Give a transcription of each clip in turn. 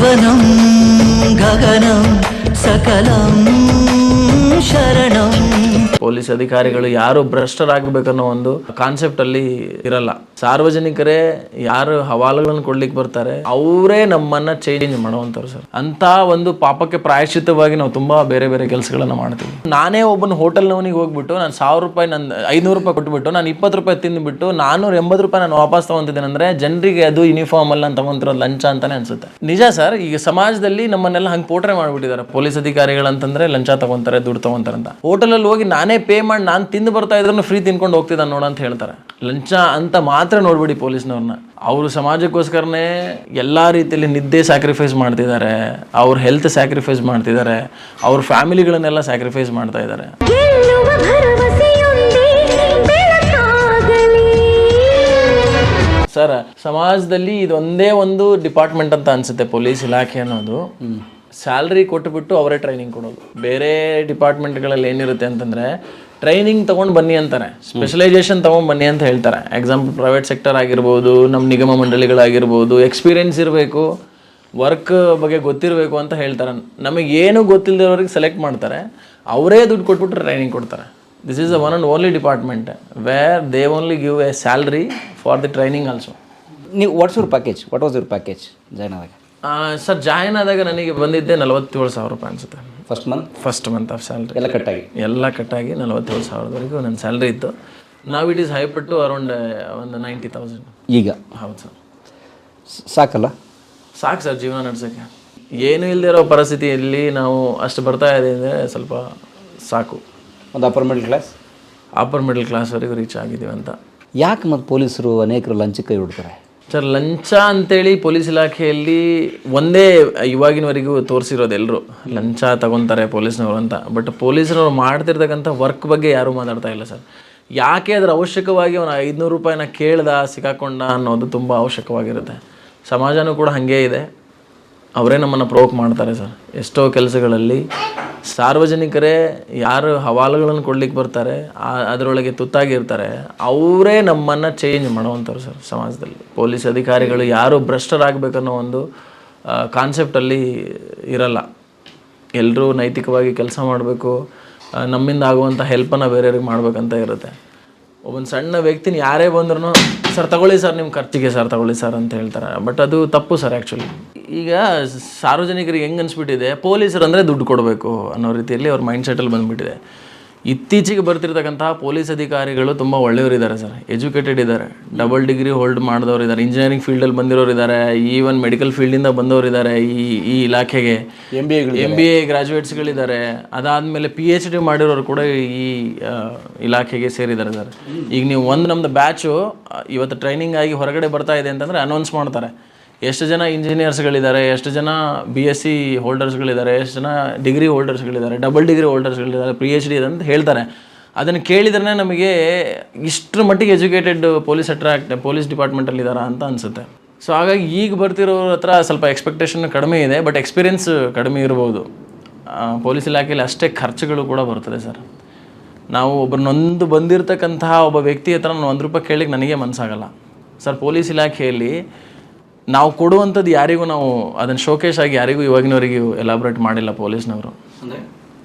ಭುವನಂ ಗಗನಂ ಸಕಲಂ ಶರಣಂ. ಪೊಲೀಸ್ ಅಧಿಕಾರಿಗಳು ಯಾರು ಭ್ರಷ್ಟರಾಗಬೇಕನ್ನೋ ಒಂದು ಕಾನ್ಸೆಪ್ಟ್ ಅಲ್ಲಿ ಇರಲ್ಲ. ಸಾರ್ವಜನಿಕರೇ ಯಾರು ಹವಾಲುಗಳನ್ನು ಕೊಡ್ಲಿಕ್ಕೆ ಬರ್ತಾರೆ ಅವರೇ ನಮ್ಮನ್ನ ಚೇಂಜ್ ಮಾಡುವಂತವ್ರು ಸರ್. ಅಂತ ಒಂದು ಪಾಪಕ್ಕೆ ಪ್ರಾಯಶ್ಚಿತ್ತವಾಗಿ ನಾವು ತುಂಬಾ ಬೇರೆ ಬೇರೆ ಕೆಲಸಗಳನ್ನ ಮಾಡ್ತೀವಿ. ನಾನೇ ಒಬ್ಬನ ಹೋಟೆಲ್ನವನಿಗೆ ಹೋಗ್ಬಿಟ್ಟು ನಾನು 1000 ರೂಪಾಯಿ, ನಾನು 500 ರೂಪಾಯಿ ಕೊಟ್ಬಿಟ್ಟು ನಾನು 20 ರೂಪಾಯಿ ತಿಂದ್ಬಿಟ್ಟು 480 ರೂಪಾಯಿ ನಾನು ವಾಪಸ್ ತಗೊಂತಿದ್ದೇನೆ ಅಂದ್ರೆ ಜನರಿಗೆ ಅದು ಯೂನಿಫಾರ್ಮ್ ಅಲ್ಲಿ ನಾನು ತಗೊಂತಿರೋದು ಲಂಚ ಅಂತಾನೆ ಅನ್ಸುತ್ತೆ. ನಿಜ ಸರ್, ಈಗ ಸಮಾಜದಲ್ಲಿ ನಮ್ಮನ್ನೆಲ್ಲ ಹಂಗೆ ಪೋಟ್ರೆ ಮಾಡ್ಬಿಟ್ಟಿದ್ದಾರೆ. ಪೊಲೀಸ್ ಅಧಿಕಾರಿಗಳಂತಂದ್ರೆ ಲಂಚ ತಗೊಂತಾರೆ, ದುಡ್ಡು ತಗೊಂತಾರೆ ಅಂತ. ಹೋಟೆಲಲ್ಲಿ ಹೋಗಿ ನಾನೇ ಪೇ ಮಾಡಿ ನಾನು ತಿಂದು ಬರ್ತಾ ಇದ್ರು ಫ್ರೀ ತಿನ್ಕೊಂಡು ಹೋಗ್ತಿದ್ದ ನೋಡ ಅಂತ ಹೇಳ್ತಾರೆ. ಲಂಚ ಅಂತ ಮಾತ್ರ ನೋಡ್ಬಿಡಿ ಪೊಲೀಸ್ನವ್ರನ್ನ. ಅವರು ಸಮಾಜಕ್ಕೋಸ್ಕರನೇ ಎಲ್ಲಾ ರೀತಿಯಲ್ಲಿ ನಿದ್ದೆ ಸ್ಯಾಕ್ರಿಫೈಸ್ ಮಾಡ್ತಿದ್ದಾರೆ, ಅವ್ರ ಹೆಲ್ತ್ ಸ್ಯಾಕ್ರಿಫೈಸ್ ಮಾಡ್ತಿದ್ದಾರೆ, ಅವ್ರ ಫ್ಯಾಮಿಲಿಗಳನ್ನೆಲ್ಲ ಸ್ಯಾಕ್ರಿಫೈಸ್ ಮಾಡ್ತಾ ಇದ್ದಾರೆ. ಸರ್, ಸಮಾಜದಲ್ಲಿ ಇದೊಂದೇ ಒಂದು ಡಿಪಾರ್ಟ್ಮೆಂಟ್ ಅಂತ ಅನ್ಸುತ್ತೆ ಪೊಲೀಸ್ ಇಲಾಖೆ ಅನ್ನೋದು. ಸ್ಯಾಲ್ರಿ ಕೊಟ್ಟುಬಿಟ್ಟು ಅವರೇ ಟ್ರೈನಿಂಗ್ ಕೊಡೋದು. ಬೇರೆ ಡಿಪಾರ್ಟ್ಮೆಂಟ್ಗಳಲ್ಲಿ ಏನಿರುತ್ತೆ ಅಂತಂದರೆ ಟ್ರೈನಿಂಗ್ ತೊಗೊಂಡು ಬನ್ನಿ ಅಂತಾರೆ, ಸ್ಪೆಷಲೈಸೇಷನ್ ತೊಗೊಂಡು ಬನ್ನಿ ಅಂತ ಹೇಳ್ತಾರೆ. ಎಕ್ಸಾಂಪಲ್ ಪ್ರೈವೇಟ್ ಸೆಕ್ಟರ್ ಆಗಿರ್ಬೋದು, ನಮ್ಮ ನಿಗಮ ಮಂಡಳಿಗಳಾಗಿರ್ಬೋದು, ಎಕ್ಸ್ಪೀರಿಯೆನ್ಸ್ ಇರಬೇಕು, ವರ್ಕ್ ಬಗ್ಗೆ ಗೊತ್ತಿರಬೇಕು ಅಂತ ಹೇಳ್ತಾರೆ. ನಮಗೇನು ಗೊತ್ತಿಲ್ಲದವ್ರಿಗೆ ಸೆಲೆಕ್ಟ್ ಮಾಡ್ತಾರೆ, ಅವರೇ ದುಡ್ಡು ಕೊಟ್ಬಿಟ್ಟು ಟ್ರೈನಿಂಗ್ ಕೊಡ್ತಾರೆ. This is the one and only department where they only give a salary for the training also. ನೀವು what was your package join ಆದಾಗ? ಸರ್, ಜಾಯ್ನ್ ಆದಾಗ ನನಗೆ ಬಂದಿದ್ದೆ 47,000 ರೂಪಾಯಿ ಅನಿಸುತ್ತೆ. ಫಸ್ಟ್ ಮಂತ್ ಆಫ್ ಸ್ಯಾಲ್ರಿ ಎಲ್ಲ ಕಟ್ಟಾಗಿ 47,000ವರೆಗೂ ನನ್ನ ಸ್ಯಾಲ್ರಿ ಇತ್ತು. ನಾವು ಇಟ್ ಈಸ್ ಹೈಪಟ್ಟು ಅರೌಂಡ್ ಒಂದು 90,000 ಈಗ. ಹೌದು ಸರ್. ಸಾಕಲ್ಲ? ಸಾಕು ಸರ್, ಜೀವನ ನಡೆಸೋಕ್ಕೆ. ಏನೂ ಇಲ್ಲದಿರೋ ಪರಿಸ್ಥಿತಿಯಲ್ಲಿ ನಾವು ಅಷ್ಟು ಬರ್ತಾ ಇದೆ ಅಂದರೆ ಸ್ವಲ್ಪ ಸಾಕು. ಒಂದು ಅಪ್ಪರ್ ಮಿಡಲ್ ಕ್ಲಾಸ್ವರೆಗೂ ರೀಚ್ ಆಗಿದ್ದೀವಿ ಅಂತ. ಯಾಕೆ ಮತ್ತು ಪೊಲೀಸರು ಅನೇಕರು ಲಂಚಕ್ಕೆ ಕೈ ಹೊಡ್ತಾರೆ ಸರ್? ಲಂಚ ಅಂತೇಳಿ ಪೊಲೀಸ್ ಇಲಾಖೆಯಲ್ಲಿ ಒಂದೇ ಇವಾಗಿನವರೆಗೂ ತೋರಿಸಿರೋದು ಎಲ್ಲರೂ ಲಂಚ ತಗೊತಾರೆ ಪೊಲೀಸ್ನವರು ಅಂತ. ಬಟ್ ಪೊಲೀಸ್ನವ್ರು ಮಾಡ್ತಿರ್ತಕ್ಕಂಥ ವರ್ಕ್ ಬಗ್ಗೆ ಯಾರೂ ಮಾತಾಡ್ತಾ ಇಲ್ಲ ಸರ್. ಯಾಕೆ ಅದರ ಅವಶ್ಯಕವಾಗಿ ಅವನು 500 ರೂಪಾಯಿನ ಕೇಳ್ದ ಸಿಕ್ಕಾಕೊಂಡ ಅನ್ನೋದು ತುಂಬ ಅವಶ್ಯಕವಾಗಿರುತ್ತೆ. ಸಮಾಜನೂ ಕೂಡ ಹಾಗೇ ಇದೆ, ಅವರೇ ನಮ್ಮನ್ನು ಪ್ರವೋಕ್ ಮಾಡ್ತಾರೆ ಸರ್. ಎಷ್ಟೋ ಕೆಲಸಗಳಲ್ಲಿ ಸಾರ್ವಜನಿಕರೇ ಯಾರು ಹವಾಲುಗಳನ್ನು ಕೊಡ್ಲಿಕ್ಕೆ ಬರ್ತಾರೆ, ಅದರೊಳಗೆ ತುತ್ತಾಗಿರ್ತಾರೆ, ಅವರೇ ನಮ್ಮನ್ನು ಚೇಂಜ್ ಮಾಡುವಂಥವ್ರು ಸರ್ ಸಮಾಜದಲ್ಲಿ. ಪೊಲೀಸ್ ಅಧಿಕಾರಿಗಳು ಯಾರು ಭ್ರಷ್ಟರಾಗಬೇಕನ್ನೋ ಒಂದು ಕಾನ್ಸೆಪ್ಟಲ್ಲಿ ಇರಲ್ಲ. ಎಲ್ಲರೂ ನೈತಿಕವಾಗಿ ಕೆಲಸ ಮಾಡಬೇಕು, ನಮ್ಮಿಂದ ಆಗುವಂಥ ಹೆಲ್ಪನ್ನು ಬೇರೆಯವ್ರಿಗೆ ಮಾಡಬೇಕಂತ ಇರುತ್ತೆ. ಒಬ್ಬನ ಸಣ್ಣ ವ್ಯಕ್ತಿನ ಯಾರೇ ಬಂದ್ರೂ ಸರ್ ತಗೊಳ್ಳಿ ಸರ್, ನಿಮ್ಮ ಖರ್ಚಿಗೆ ಸರ್ ತಗೊಳ್ಳಿ ಸರ್ ಅಂತ ಹೇಳ್ತಾರೆ. ಬಟ್ ಅದು ತಪ್ಪು ಸರ್. ಆ್ಯಕ್ಚುಲಿ ಈಗ ಸಾರ್ವಜನಿಕರಿಗೆ ಹೆಂಗೆ ಅನಿಸ್ಬಿಟ್ಟಿದೆ, ಪೊಲೀಸರು ಅಂದರೆ ದುಡ್ಡು ಕೊಡಬೇಕು ಅನ್ನೋ ರೀತಿಯಲ್ಲಿ ಅವ್ರ ಮೈಂಡ್ ಸೆಟಲ್ಲಿ ಬಂದುಬಿಟ್ಟಿದೆ. ಇತ್ತೀಚೆಗೆ ಬರ್ತಿರ್ತಕ್ಕಂತಹ ಪೊಲೀಸ್ ಅಧಿಕಾರಿಗಳು ತುಂಬ ಒಳ್ಳೆಯವರಿದ್ದಾರೆ ಸರ್, ಎಜುಕೇಟೆಡ್ ಇದ್ದಾರೆ, ಡಬಲ್ ಡಿಗ್ರಿ ಹೋಲ್ಡ್ ಮಾಡಿದವರು ಇದ್ದಾರೆ, ಇಂಜಿನಿಯರಿಂಗ್ ಫೀಲ್ಡಲ್ಲಿ ಬಂದಿರೋರು ಇದ್ದಾರೆ, ಈವನ್ ಮೆಡಿಕಲ್ ಫೀಲ್ಡಿಂದ ಬಂದವರು ಇದ್ದಾರೆ. ಈ ಇಲಾಖೆಗೆ MBA ಗ್ರಾಜುಯೇಟ್ಸ್ಗಳಿದ್ದಾರೆ. ಅದಾದಮೇಲೆ PhD ಮಾಡಿರೋರು ಕೂಡ ಈ ಇಲಾಖೆಗೆ ಸೇರಿದ್ದಾರೆ ಸರ್. ಈಗ ನೀವು ನಮ್ಮದು ಬ್ಯಾಚು ಇವತ್ತು ಟ್ರೈನಿಂಗ್ ಆಗಿ ಹೊರಗಡೆ ಬರ್ತಾ ಇದೆ ಅಂತಂದರೆ ಅನೌನ್ಸ್ ಮಾಡ್ತಾರೆ ಎಷ್ಟು ಜನ ಇಂಜಿನಿಯರ್ಸ್ಗಳಿದ್ದಾರೆ, ಎಷ್ಟು ಜನ BSc ಹೋಲ್ಡರ್ಸ್ಗಳಿದ್ದಾರೆ, ಎಷ್ಟು ಜನ ಡಿಗ್ರಿ ಹೋಲ್ಡರ್ಸ್ಗಳಿದ್ದಾರೆ, ಡಬಲ್ ಡಿಗ್ರಿ ಹೋಲ್ಡರ್ಸ್ಗಳಿದ್ದಾರೆ, PhD ಅಂತ ಹೇಳ್ತಾರೆ. ಅದನ್ನು ಕೇಳಿದ್ರೆ ನಮಗೆ ಇಷ್ಟರ ಮಟ್ಟಿಗೆ ಎಜುಕೇಟೆಡ್ ಪೊಲೀಸ್ ಡಿಪಾರ್ಟ್ಮೆಂಟಲ್ಲಿದ್ದಾರಾ ಅಂತ ಅನಿಸುತ್ತೆ. ಸೊ ಹಾಗಾಗಿ ಈಗ ಬರ್ತಿರೋರ ಹತ್ರ ಸ್ವಲ್ಪ ಎಕ್ಸ್ಪೆಕ್ಟೇಷನ್ ಕಡಿಮೆ ಇದೆ, ಬಟ್ ಎಕ್ಸ್ಪೀರಿಯೆನ್ಸ್ ಕಡಿಮೆ ಇರ್ಬೋದು. ಪೊಲೀಸ್ ಇಲಾಖೆಯಲ್ಲಿ ಅಷ್ಟೇ ಖರ್ಚುಗಳು ಕೂಡ ಬರ್ತದೆ ಸರ್. ನಾವು ಒಬ್ಬರನ್ನೊಂದು ಬಂದಿರತಕ್ಕಂತಹ ಒಬ್ಬ ವ್ಯಕ್ತಿ ಹತ್ರ ನಾನು 1 ರೂಪಾಯಿ ಕೇಳಲಿಕ್ಕೆ ನನಗೆ ಮನಸ್ಸಾಗಲ್ಲ ಸರ್. ಪೊಲೀಸ್ ಇಲಾಖೆಯಲ್ಲಿ ನಾವು ಕೊಡುವಂಥದ್ದು ಯಾರಿಗೂ ನಾವು ಅದನ್ನು ಶೋಕೇಶ್ ಆಗಿ ಯಾರಿಗೂ ಇವಾಗಿನವರೆಗೂ ಎಲಾಬ್ರೇಟ್ ಮಾಡಿಲ್ಲ ಪೊಲೀಸ್ನವರು.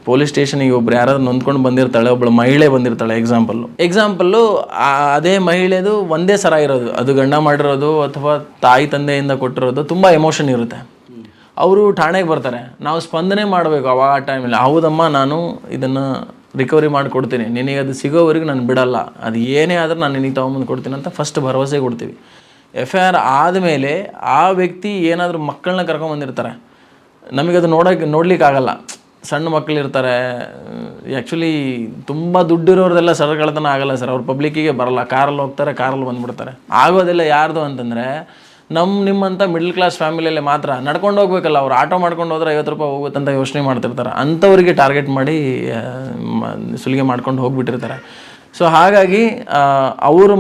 ಪೊಲೀಸ್ ಸ್ಟೇಷನಿಗೆ ಒಬ್ರು ಯಾರಾದ್ರೂ ನೊಂದ್ಕೊಂಡು ಬಂದಿರ್ತಾಳೆ, ಒಬ್ಬಳು ಮಹಿಳೆ ಬಂದಿರ್ತಾಳೆ, ಎಕ್ಸಾಂಪಲ್ಲು ಅದೇ ಮಹಿಳೆದು ಒಂದೇ ಸರ ಇರೋದು, ಅದು ಗಂಡ ಮಾಡಿರೋದು ಅಥವಾ ತಾಯಿ ತಂದೆಯಿಂದ ಕೊಟ್ಟಿರೋದು, ತುಂಬ ಎಮೋಷನ್ ಇರುತ್ತೆ. ಅವರು ಠಾಣೆಗೆ ಬರ್ತಾರೆ, ನಾವು ಸ್ಪಂದನೆ ಮಾಡಬೇಕು ಆ ಟೈಮಲ್ಲಿ. ಹೌದಮ್ಮ, ನಾನು ಇದನ್ನು ರಿಕವರಿ ಮಾಡಿಕೊಡ್ತೀನಿ, ನಿನಗೆ ಅದು ಸಿಗೋವರೆಗೂ ನಾನು ಬಿಡಲ್ಲ, ಅದು ಏನೇ ಆದರೂ ನಾನು ನಿನಗೆ ತೊಗೊಂಬಂದು ಕೊಡ್ತೀನಿ ಅಂತ ಫಸ್ಟ್ ಭರವಸೆ ಕೊಡ್ತೀವಿ. FIR ಆದಮೇಲೆ ಆ ವ್ಯಕ್ತಿ ಏನಾದರೂ ಮಕ್ಕಳನ್ನ ಕರ್ಕೊಂಬಂದಿರ್ತಾರೆ, ನಮಗದು ನೋಡ್ಲಿಕ್ಕಾಗಲ್ಲ. ಸಣ್ಣ ಮಕ್ಕಳಿರ್ತಾರೆ, ಆ್ಯಕ್ಚುಲಿ ತುಂಬ ದುಡ್ಡಿರೋರ್ದೆಲ್ಲ ಸರಕಳ್ತನ ಆಗಲ್ಲ ಸರ್. ಅವ್ರು ಪಬ್ಲಿಕ್ಕಿಗೆ ಬರಲ್ಲ, ಕಾರಲ್ಲಿ ಹೋಗ್ತಾರೆ, ಕಾರಲ್ಲಿ ಬಂದುಬಿಡ್ತಾರೆ. ಆಗೋದೆಲ್ಲ ಯಾರ್ದು ಅಂತಂದರೆ ನಿಮ್ಮಂಥ ಮಿಡ್ಲ್ ಕ್ಲಾಸ್ ಫ್ಯಾಮಿಲಿಯಲ್ಲೇ ಮಾತ್ರ. ನಡ್ಕೊಂಡು ಹೋಗ್ಬೇಕಲ್ಲ, ಅವ್ರು ಆಟೋ ಮಾಡ್ಕೊಂಡು ಹೋದ್ರೆ 50 ರೂಪಾಯಿ ಹೋಗುತ್ತಂತ ಯೋಚನೆ ಮಾಡ್ತಿರ್ತಾರೆ. ಅಂಥವ್ರಿಗೆ ಟಾರ್ಗೆಟ್ ಮಾಡಿ ಸುಲಿಗೆ ಮಾಡ್ಕೊಂಡು ಹೋಗ್ಬಿಟ್ಟಿರ್ತಾರೆ. ಸೊ ಹಾಗಾಗಿ ಅವರು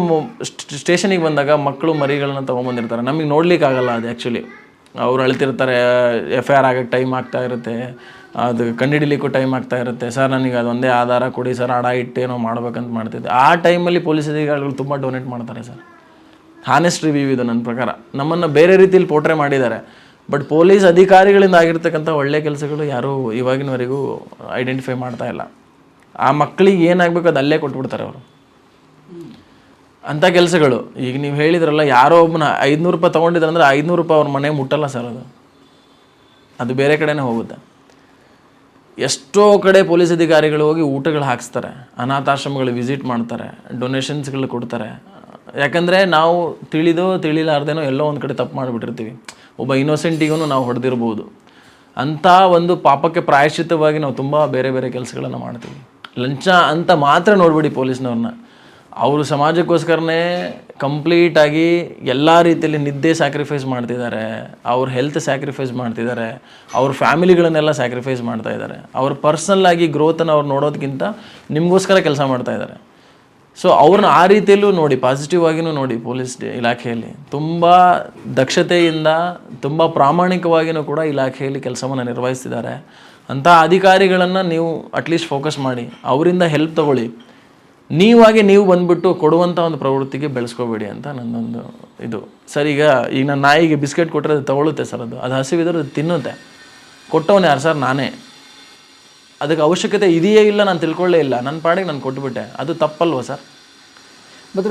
ಸ್ಟೇಷನಿಗೆ ಬಂದಾಗ ಮಕ್ಕಳು ಮರಿಗಳನ್ನ ತೊಗೊಂಬಂದಿರ್ತಾರೆ, ನಮಗೆ ನೋಡ್ಲಿಕ್ಕಾಗಲ್ಲ ಅದು. ಆ್ಯಕ್ಚುಲಿ ಅವ್ರು ಅಳ್ತಿರ್ತಾರೆ, FIR ಆಗೋಕ್ಕೆ ಟೈಮ್ ಆಗ್ತಾ ಇರುತ್ತೆ, ಅದು ಕಂಡುಹಿಡಿಲಿಕ್ಕೂ ಟೈಮ್ ಆಗ್ತಾ ಇರುತ್ತೆ. ಸರ್ ನನಗೆ ಅದೊಂದೇ ಆಧಾರ ಕೊಡಿ ಸರ್, ಅಡ ಇಟ್ಟೇನೋ ಮಾಡ್ಬೇಕಂತ ಮಾಡ್ತಿದ್ದೆ. ಆ ಟೈಮಲ್ಲಿ ಪೊಲೀಸ್ ಅಧಿಕಾರಿಗಳು ತುಂಬ ಡೊನೇಟ್ ಮಾಡ್ತಾರೆ ಸರ್. ಹಾನೆಸ್ಟ್ ರಿವ್ಯೂ ಇದು ನನ್ನ ಪ್ರಕಾರ. ನಮ್ಮನ್ನು ಬೇರೆ ರೀತಿಯಲ್ಲಿ ಪೋಟ್ರೆ ಮಾಡಿದ್ದಾರೆ. ಬಟ್ ಪೊಲೀಸ್ ಅಧಿಕಾರಿಗಳಿಂದ ಆಗಿರ್ತಕ್ಕಂಥ ಒಳ್ಳೆ ಕೆಲಸಗಳು ಯಾರೂ ಇವಾಗಿನವರೆಗೂ ಐಡೆಂಟಿಫೈ ಮಾಡ್ತಾ ಇಲ್ಲ. ಆ ಮಕ್ಕಳಿಗೆ ಏನಾಗಬೇಕು ಅದು ಅಲ್ಲೇ ಕೊಟ್ಬಿಡ್ತಾರೆ ಅವರು. ಅಂಥ ಕೆಲಸಗಳು ಈಗ ನೀವು ಹೇಳಿದ್ರಲ್ಲ, ಯಾರೋ ಒಬ್ಬನ 500 ರೂಪಾಯಿ ತೊಗೊಂಡಿದ್ರಂದ್ರೆ 500 ರೂಪಾಯಿ ಅವ್ರ ಮನೆಗೆ ಮುಟ್ಟಲ್ಲ ಸರ್, ಅದು ಬೇರೆ ಕಡೆನೇ ಹೋಗುತ್ತೆ. ಎಷ್ಟೋ ಕಡೆ ಪೊಲೀಸ್ ಅಧಿಕಾರಿಗಳು ಹೋಗಿ ಊಟಗಳು ಹಾಕಿಸ್ತಾರೆ, ಅನಾಥಾಶ್ರಮಗಳು ವಿಸಿಟ್ ಮಾಡ್ತಾರೆ, ಡೊನೇಷನ್ಸ್ಗಳು ಕೊಡ್ತಾರೆ. ಯಾಕಂದರೆ ನಾವು ತಿಳಿಲಾರ್ದೇನೋ ಎಲ್ಲೋ ಒಂದು ಕಡೆ ತಪ್ಪು ಮಾಡಿಬಿಟ್ಟಿರ್ತೀವಿ, ಒಬ್ಬ ಇನ್ನೋಸೆಂಟಿಗೂ ನಾವು ಹೊಡೆದಿರ್ಬೋದು. ಅಂಥ ಒಂದು ಪಾಪಕ್ಕೆ ಪ್ರಾಯಶ್ಚಿತ್ತವಾಗಿ ನಾವು ತುಂಬ ಬೇರೆ ಬೇರೆ ಕೆಲಸಗಳನ್ನು ಮಾಡ್ತೀವಿ. ಲಂಚ ಅಂತ ಮಾತ್ರ ನೋಡ್ಬಿಡಿ ಪೊಲೀಸ್ನವ್ರನ್ನ, ಅವರು ಸಮಾಜಕ್ಕೋಸ್ಕರನೇ ಕಂಪ್ಲೀಟಾಗಿ ಎಲ್ಲ ರೀತಿಯಲ್ಲಿ ನಿದ್ದೆ ಸ್ಯಾಕ್ರಿಫೈಸ್ ಮಾಡ್ತಿದ್ದಾರೆ, ಅವ್ರ ಹೆಲ್ತ್ ಸ್ಯಾಕ್ರಿಫೈಸ್ ಮಾಡ್ತಿದ್ದಾರೆ, ಅವ್ರ ಫ್ಯಾಮಿಲಿಗಳನ್ನೆಲ್ಲ ಸ್ಯಾಕ್ರಿಫೈಸ್ ಮಾಡ್ತಾ ಇದ್ದಾರೆ. ಅವ್ರ ಪರ್ಸ್ನಲ್ಲಾಗಿ ಗ್ರೋತನ್ನು ಅವ್ರು ನೋಡೋದಕ್ಕಿಂತ ನಿಮಗೋಸ್ಕರ ಕೆಲಸ ಮಾಡ್ತಾ ಇದ್ದಾರೆ. ಸೊ ಅವ್ರನ್ನ ಆ ರೀತಿಯಲ್ಲೂ ನೋಡಿ, ಪಾಸಿಟಿವ್ ಆಗಿಯೂ ನೋಡಿ. ಪೊಲೀಸ್ ಇಲಾಖೆಯಲ್ಲಿ ತುಂಬ ದಕ್ಷತೆಯಿಂದ ತುಂಬ ಪ್ರಾಮಾಣಿಕವಾಗಿಯೂ ಕೂಡ ಇಲಾಖೆಯಲ್ಲಿ ಕೆಲಸವನ್ನು ನಿರ್ವಹಿಸ್ತಿದ್ದಾರೆ. ಅಂಥ ಅಧಿಕಾರಿಗಳನ್ನು ನೀವು ಅಟ್ಲೀಸ್ಟ್ ಫೋಕಸ್ ಮಾಡಿ, ಅವರಿಂದ ಹೆಲ್ಪ್ ತಗೊಳ್ಳಿ. ನೀವು ಬಂದುಬಿಟ್ಟು ಕೊಡುವಂಥ ಒಂದು ಪ್ರವೃತ್ತಿಗೆ ಬೆಳೆಸ್ಕೋಬೇಡಿ ಅಂತ ನನ್ನೊಂದು ಇದು ಸರ್. ಈಗ ನನ್ನ ನಾಯಿಗೆ ಬಿಸ್ಕೆಟ್ ಕೊಟ್ಟರೆ ಅದು ತಗೊಳುತ್ತೆ ಸರ್, ಅದು ಹಸಿವಿದ್ರೆ ಅದು ತಿನ್ನುತ್ತೆ. ಕೊಟ್ಟವನೇ ಯಾರು ಸರ್? ನಾನೇ. ಅದಕ್ಕೆ ಅವಶ್ಯಕತೆ ಇದೆಯೇ ಇಲ್ಲ ನಾನು ತಿಳ್ಕೊಳ್ಳೇ ಇಲ್ಲ, ನನ್ನ ಪಾಡಿಗೆ ನಾನು ಕೊಟ್ಟುಬಿಟ್ಟೆ, ಅದು ತಪ್ಪಲ್ವ ಸರ್? ಮತ್ತು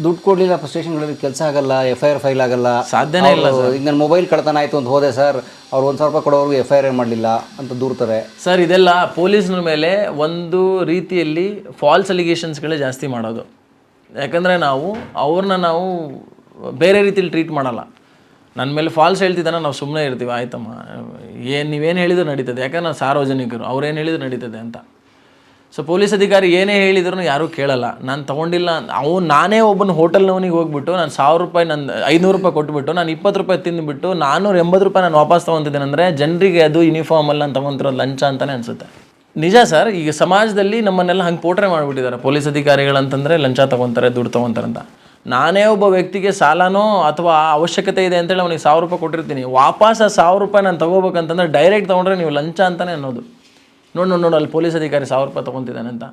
ದುಡ್ಡು ಕೊಡಲಿಲ್ಲ, ಸ್ಟೇಷನ್ಗಳಲ್ಲಿ ಕೆಲಸ ಆಗಲ್ಲ, FIR ಫೈಲ್ ಆಗಲ್ಲ, ಸಾಧ್ಯನೇ ಇಲ್ಲ ಸರ್. ಈಗ ನನ್ನ ಮೊಬೈಲ್ ಕಳ್ತನ ಆಯಿತು ಅಂತ ಹೋದೆ ಸರ್, ಅವ್ರು 1,000 ರೂಪಾಯಿ ಕೊಡೋರು FIR ಮಾಡಲಿಲ್ಲ ಅಂತ ದೂರ್ತಾರೆ ಸರ್. ಇದೆಲ್ಲ ಪೊಲೀಸ್ನ ಮೇಲೆ ಒಂದು ರೀತಿಯಲ್ಲಿ ಫಾಲ್ಸ್ ಅಲಿಗೇಷನ್ಸ್ಗಳೇ ಜಾಸ್ತಿ ಮಾಡೋದು. ಯಾಕಂದರೆ ಅವ್ರನ್ನ ಬೇರೆ ರೀತಿಯಲ್ಲಿ ಟ್ರೀಟ್ ಮಾಡಲ್ಲ. ನನ್ನ ಮೇಲೆ ಫಾಲ್ಸ್ ಹೇಳ್ತಿದ್ದಾನೆ, ನಾವು ಸುಮ್ಮನೆ ಇರ್ತೀವಿ, ಆಯ್ತಮ್ಮ ನೀವೇನು ಹೇಳಿದ್ರು ನಡೀತದೆ, ಯಾಕಂದ್ರೆ ನಾವು ಸಾರ್ವಜನಿಕರು, ಅವ್ರೇನು ಹೇಳಿದ್ರು ನಡೀತದೆ ಅಂತ. ಸೊ ಪೊಲೀಸ್ ಅಧಿಕಾರಿ ಏನೇ ಹೇಳಿದ್ರು ಯಾರೂ ಕೇಳಲ್ಲ. ನಾನು ತೊಗೊಂಡಿಲ್ಲ, ನಾನೇ ಒಬ್ಬನ ಹೋಟೆಲ್ನವನಿಗೆ ಹೋಗ್ಬಿಟ್ಟು ನಾನು 1,000 ರೂಪಾಯಿ, ನಾನು 500 ರೂಪಾಯಿ ಕೊಟ್ಬಿಟ್ಟು ನಾನು 20 ರೂಪಾಯಿ ತಿಂದುಬಿಟ್ಟು 480 ರೂಪಾಯಿ ನಾನು ವಾಪಸ್ ತೊಗೊತಿದ್ದೇನೆ ಅಂದರೆ ಜನರಿಗೆ ಅದು ಯೂನಿಫಾರ್ಮಲ್ಲಿ ನಾನು ತೊಗೊತಿರೋದು ಲಂಚ ಅಂತಲೇ ಅನಿಸುತ್ತೆ. ನಿಜ ಸರ್. ಈಗ ಸಮಾಜದಲ್ಲಿ ನಮ್ಮನ್ನೆಲ್ಲ ಹಂಗೆ ಪೋಟ್ರೆ ಮಾಡಿಬಿಟ್ಟಿದ್ದಾರೆ. ಪೊಲೀಸ್ ಅಧಿಕಾರಿಗಳಂತಂದರೆ ಲಂಚ ತೊಗೊತಾರೆ, ದುಡ್ಡು ತೊಗೊತಾರೆ ಅಂತ. ನಾನೇ ಒಬ್ಬ ವ್ಯಕ್ತಿಗೆ ಸಾಲನೋ ಅಥವಾ ಅವಶ್ಯಕತೆ ಇದೆ ಅಂತೇಳಿ ಅವನಿಗೆ 1,000 ರೂಪಾಯಿ ಕೊಟ್ಟಿರ್ತೀನಿ, ವಾಪಸ್ 1,000 ರೂಪಾಯಿ ನಾನು ತೊಗೋಬೇಕಂತಂದರೆ ಡೈರೆಕ್ಟ್ ತೊಗೊಂಡ್ರೆ ನೀವು ಲಂಚ ಅಂತಲೇ ಅನ್ನೋದು. ನೋಡು ಅಲ್ಲಿ ಪೊಲೀಸ್ ಅಧಿಕಾರಿ 1,000 ರೂಪಾಯಿ ತೊಗೊತಿದ್ದಾನೆ ಅಂತ.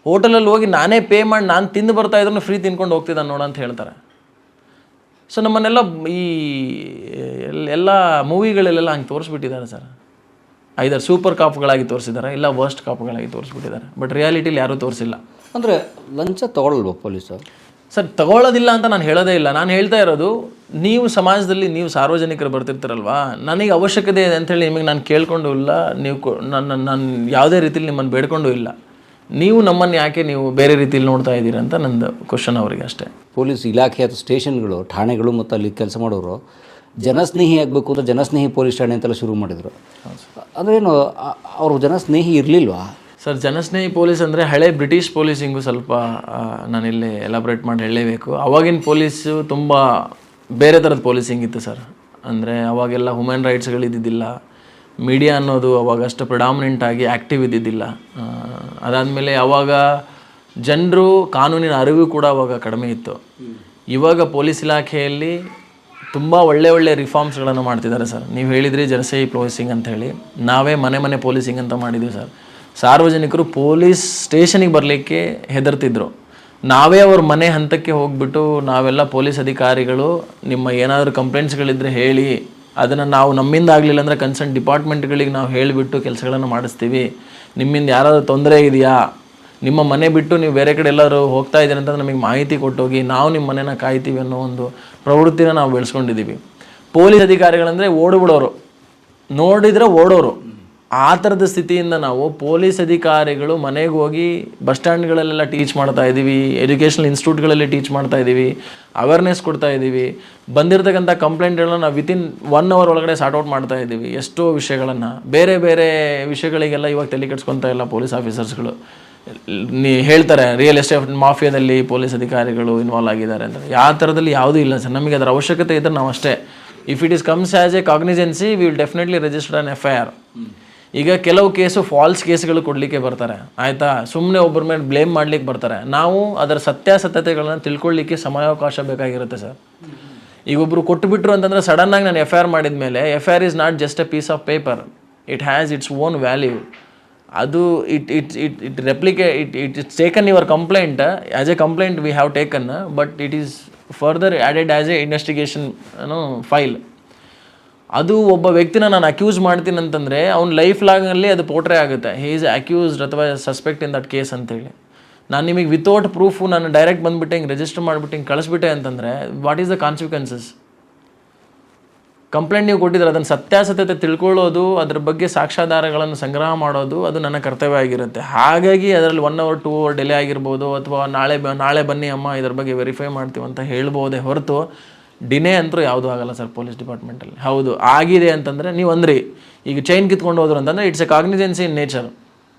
ಹೋಟೆಲಲ್ಲಿ ಹೋಗಿ ನಾನೇ ಪೇ ಮಾಡಿ ನಾನು ತಿಂದು ಬರ್ತಾ ಇದ್ರು ಫ್ರೀ ತಿನ್ಕೊಂಡು ಹೋಗ್ತಿದ್ದಾನೆ ನೋಡು ಅಂತ ಹೇಳ್ತಾರೆ. ಸೊ ನಮ್ಮನ್ನೆಲ್ಲ ಈ ಎಲ್ಲ ಮೂವಿಗಳಲ್ಲೆಲ್ಲ ಹಂಗೆ ತೋರಿಸ್ಬಿಟ್ಟಿದ್ದಾರೆ ಸರ್. ಐದರ್ ಸೂಪರ್ ಕಾಪ್ಗಳಾಗಿ ತೋರಿಸಿದ್ದಾರೆ, ಇಲ್ಲ ವರ್ಸ್ಟ್ ಕಾಪ್ಗಳಾಗಿ ತೋರಿಸ್ಬಿಟ್ಟಿದ್ದಾರೆ. ಬಟ್ ರಿಯಾಲಿಟಿಲಿ ಯಾರೂ ತೋರಿಸಿಲ್ಲ. ಅಂದರೆ ಲಂಚ ತೊಗೊಳಲ್ವ ಪೊಲೀಸರು? ಸರ್ ತಗೊಳ್ಳೋದಿಲ್ಲ ಅಂತ ನಾನು ಹೇಳೋದೇ ಇಲ್ಲ. ನಾನು ಹೇಳ್ತಾ ಇರೋದು, ನೀವು ಸಮಾಜದಲ್ಲಿ ನೀವು ಸಾರ್ವಜನಿಕರು ಬರ್ತಿರ್ತಾರಲ್ವಾ, ನನಗೆ ಅವಶ್ಯಕತೆ ಇದೆ ಅಂಥೇಳಿ ನಿಮಗೆ ನಾನು ಕೇಳ್ಕೊಂಡು ಇಲ್ಲ, ನೀವು ನಾನು ಯಾವುದೇ ರೀತಿಯಲ್ಲಿ ನಿಮ್ಮನ್ನು ಬೇಡ್ಕೊಂಡು ಇಲ್ಲ. ನೀವು ನಮ್ಮನ್ನು ಯಾಕೆ ನೀವು ಬೇರೆ ರೀತಿಯಲ್ಲಿ ನೋಡ್ತಾ ಇದ್ದೀರಾ ಅಂತ ನಂದು ಕ್ವಶನ್ ಅವರಿಗೆ ಅಷ್ಟೇ. ಪೊಲೀಸ್ ಇಲಾಖೆ ಅಥವಾ ಸ್ಟೇಷನ್ಗಳು, ಠಾಣೆಗಳು ಮತ್ತು ಅಲ್ಲಿ ಕೆಲಸ ಮಾಡೋರು ಜನಸ್ನೇಹಿ ಆಗಬೇಕು ಅಂತ ಜನಸ್ನೇಹಿ ಪೊಲೀಸ್ ಠಾಣೆ ಅಂತೆಲ್ಲ ಶುರು ಮಾಡಿದರು. ಅಂದ್ರೇನು ಅವರು ಜನಸ್ನೇಹಿ ಇರಲಿಲ್ವಾ ಸರ್? ಜನಸ್ನೇಹಿ ಪೊಲೀಸ್ ಅಂದರೆ ಹಳೆ ಬ್ರಿಟಿಷ್ ಪೊಲೀಸಿಂಗು ಸ್ವಲ್ಪ ನಾನಿಲ್ಲಿ ಎಲಾಬ್ರೇಟ್ ಮಾಡಿ ಹೇಳಲೇಬೇಕು. ಅವಾಗಿನ ಪೊಲೀಸು ತುಂಬ ಬೇರೆ ಥರದ ಪೊಲೀಸಿಂಗ್ ಇತ್ತು ಸರ್. ಅಂದರೆ ಅವಾಗೆಲ್ಲ ಹ್ಯೂಮನ್ ರೈಟ್ಸ್ಗಳು ಇದ್ದಿದ್ದಿಲ್ಲ, ಮೀಡಿಯಾ ಅನ್ನೋದು ಅವಾಗ ಅಷ್ಟು ಪ್ರಿಡಾಮಿನೆಂಟಾಗಿ ಆ್ಯಕ್ಟಿವ್ ಇದ್ದಿದ್ದಿಲ್ಲ. ಅದಾದಮೇಲೆ ಅವಾಗ ಜನರು ಕಾನೂನಿನ ಅರಿವು ಕೂಡ ಅವಾಗ ಕಡಿಮೆ ಇತ್ತು. ಇವಾಗ ಪೊಲೀಸ್ ಇಲಾಖೆಯಲ್ಲಿ ತುಂಬ ಒಳ್ಳೆ ರಿಫಾರ್ಮ್ಸ್ಗಳನ್ನು ಮಾಡ್ತಿದ್ದಾರೆ ಸರ್. ನೀವು ಹೇಳಿದ್ರಿ ಜನಸ್ನೇಹಿ ಪೊಲೀಸಿಂಗ್ ಅಂತ ಹೇಳಿ, ನಾವೇ ಮನೆ ಪೊಲೀಸಿಂಗ್ ಅಂತ ಮಾಡಿದ್ವಿ ಸರ್. ಸಾರ್ವಜನಿಕರು ಪೊಲೀಸ್ ಸ್ಟೇಷನಿಗೆ ಬರಲಿಕ್ಕೆ ಹೆದರ್ತಿದ್ರು. ನಾವೇ ಅವ್ರ ಮನೆ ಹಂತಕ್ಕೆ ಹೋಗ್ಬಿಟ್ಟು ನಾವೆಲ್ಲ ಪೊಲೀಸ್ ಅಧಿಕಾರಿಗಳು ನಿಮ್ಮ ಏನಾದರೂ ಕಂಪ್ಲೇಂಟ್ಸ್ಗಳಿದ್ದರೆ ಹೇಳಿ, ಅದನ್ನು ನಾವು ನಮ್ಮಿಂದ ಆಗಲಿಲ್ಲ ಅಂದರೆ ಕನ್ಸರ್ನ್ ಡಿಪಾರ್ಟ್ಮೆಂಟ್ಗಳಿಗೆ ನಾವು ಹೇಳಿಬಿಟ್ಟು ಕೆಲಸಗಳನ್ನು ಮಾಡಿಸ್ತೀವಿ. ನಿಮ್ಮಿಂದ ಯಾರಾದರೂ ತೊಂದರೆ ಇದೆಯಾ, ನಿಮ್ಮ ಮನೆ ಬಿಟ್ಟು ನೀವು ಬೇರೆ ಕಡೆ ಎಲ್ಲರೂ ಹೋಗ್ತಾ ಇದ್ದೀರಿ ಅಂತ ನಮಗೆ ಮಾಹಿತಿ ಕೊಟ್ಟೋಗಿ ನಾವು ನಿಮ್ಮ ಮನೇನ ಕಾಯ್ತೀವಿ ಅನ್ನೋ ಒಂದು ಪ್ರವೃತ್ತಿನ ನಾವು ಬೆಳೆಸ್ಕೊಂಡಿದ್ದೀವಿ. ಪೊಲೀಸ್ ಅಧಿಕಾರಿಗಳಂದರೆ ಓಡಿಬಿಡೋರು, ನೋಡಿದರೆ ಓಡೋರು. ಆ ಥರದ ಸ್ಥಿತಿಯಿಂದ ನಾವು ಪೊಲೀಸ್ ಅಧಿಕಾರಿಗಳು ಮನೆಗೆ ಹೋಗಿ ಬಸ್ ಸ್ಟ್ಯಾಂಡ್ಗಳಲ್ಲೆಲ್ಲ ಟೀಚ್ ಮಾಡ್ತಾ ಇದ್ದೀವಿ, ಎಜುಕೇಷನಲ್ ಇನ್ಸ್ಟಿಟ್ಯೂಟ್ಗಳಲ್ಲಿ ಟೀಚ್ ಮಾಡ್ತಾ ಇದ್ದೀವಿ, ಅವೇರ್ನೆಸ್ ಕೊಡ್ತಾ ಇದ್ದೀವಿ. ಬಂದಿರತಕ್ಕಂಥ ಕಂಪ್ಲೇಂಟ್ಗಳನ್ನ ನಾವು ವಿತಿನ್ 1 hour ಒಳಗಡೆ ಸಾರ್ಟ್ ಔಟ್ ಮಾಡ್ತಾ ಇದ್ದೀವಿ. ಎಷ್ಟೋ ವಿಷಯಗಳನ್ನು, ಬೇರೆ ವಿಷಯಗಳಿಗೆಲ್ಲ ಇವಾಗ ತಲೆ ಕೆಡಿಸ್ಕೊತಾ ಇಲ್ಲ ಪೊಲೀಸ್ ಆಫೀಸರ್ಸ್ಗಳು. ಹೇಳ್ತಾರೆ ರಿಯಲ್ ಎಸ್ಟೇಟ್ ಮಾಫಿಯಾದಲ್ಲಿ ಪೊಲೀಸ್ ಅಧಿಕಾರಿಗಳು ಇನ್ವಾಲ್ವ್ ಆಗಿದ್ದಾರೆ ಅಂತ. ಯಾವ ಥರದಲ್ಲಿ ಯಾವುದೂ ಇಲ್ಲ ಸರ್. ನಮಗೆ ಅದರ ಅವಶ್ಯಕತೆ ಇದ್ದರೆ ನಾವು ಅಷ್ಟೇ, if it is comes as a cognizance we will definitely register an FIR. ಈಗ ಕೆಲವು ಕೇಸು ಫಾಲ್ಸ್ ಕೇಸ್ಗಳು ಕೊಡಲಿಕ್ಕೆ ಬರ್ತಾರೆ, ಆಯಿತಾ, ಸುಮ್ಮನೆ ಒಬ್ಬರ ಮೇಲೆ ಬ್ಲೇಮ್ ಮಾಡಲಿಕ್ಕೆ ಬರ್ತಾರೆ. ನಾವು ಅದರ ಸತ್ಯಾಸತ್ಯತೆಗಳನ್ನ ತಿಳ್ಕೊಳ್ಳಿಕ್ಕೆ ಸಮಯಾವಕಾಶ ಬೇಕಾಗಿರುತ್ತೆ ಸರ್. ಈಗ ಒಬ್ಬರು ಕೊಟ್ಟುಬಿಟ್ರು ಅಂತಂದರೆ ಸಡನ್ನಾಗಿ ನಾನು FIR ಮಾಡಿದ ಮೇಲೆ FIR is not just a piece of paper, it has its own value. ಅದು it's taken your complaint as a complaint we have taken, but it is further added as a investigation file. ಅದು ಒಬ್ಬ ವ್ಯಕ್ತಿನ ನಾನು accuse ಮಾಡ್ತೀನಿ ಅಂತಂದರೆ ಅವ್ನ life ಲಾಂಗಲ್ಲಿ ಅದು ಪೋಟ್ರೆ ಆಗುತ್ತೆ, ಹಿ ಈಸ್ ಅಕ್ಯೂಸ್ಡ್ ಅಥವಾ ಸಸ್ಪೆಕ್ಟ್ ಇನ್ ದಟ್ ಕೇಸ್ ಅಂತೇಳಿ. ನಾನು ನಿಮಗೆ ವಿತೌಟ್ ಪ್ರೂಫು ನಾನು ಡೈರೆಕ್ಟ್ ಬಂದುಬಿಟ್ಟು ಹಿಂಗೆ ರಿಜಿಸ್ಟರ್ ಮಾಡಿಬಿಟ್ಟು ಹಿಂಗೆ ಕಳಿಸ್ಬಿಟ್ಟೆ ಅಂತಂದರೆ what is the consequences? Complaint ನೀವು ಕೊಟ್ಟಿದ್ದಾರೆ, ಅದನ್ನು ಸತ್ಯಾಸತ್ಯತೆ ತಿಳ್ಕೊಳ್ಳೋದು, ಅದ್ರ ಬಗ್ಗೆ ಸಾಕ್ಷ್ಯಾಧಾರಗಳನ್ನು ಸಂಗ್ರಹ ಮಾಡೋದು ಅದು ನನ್ನ ಕರ್ತವ್ಯ ಆಗಿರುತ್ತೆ. ಹಾಗಾಗಿ ಅದರಲ್ಲಿ 1 hour 2 hour ಡಿಲೇ ಆಗಿರ್ಬೋದು, ಅಥವಾ ನಾಳೆ ಬನ್ನಿ ಅಮ್ಮ ಇದ್ರ ಬಗ್ಗೆ ವೆರಿಫೈ ಮಾಡ್ತೀವಿ ಅಂತ ಹೇಳ್ಬೋದೇ ಹೊರತು ಡಿನೇ ಅಂತೂ ಯಾವುದೂ ಆಗಲ್ಲ ಸರ್ ಪೊಲೀಸ್ ಡಿಪಾರ್ಟ್ಮೆಂಟಲ್ಲಿ. ಹೌದು ಆಗಿದೆ ಅಂತಂದರೆ ನೀವು ಅಂದ್ರಿ ಈಗ ಚೈನ್ ಕಿತ್ಕೊಂಡು ಹೋದ್ರು ಅಂತಂದರೆ ಇಟ್ಸ್ ಎ ಕಾಗ್ನಿಜೆನ್ಸಿ ಇನ್ ನೇಚರ್.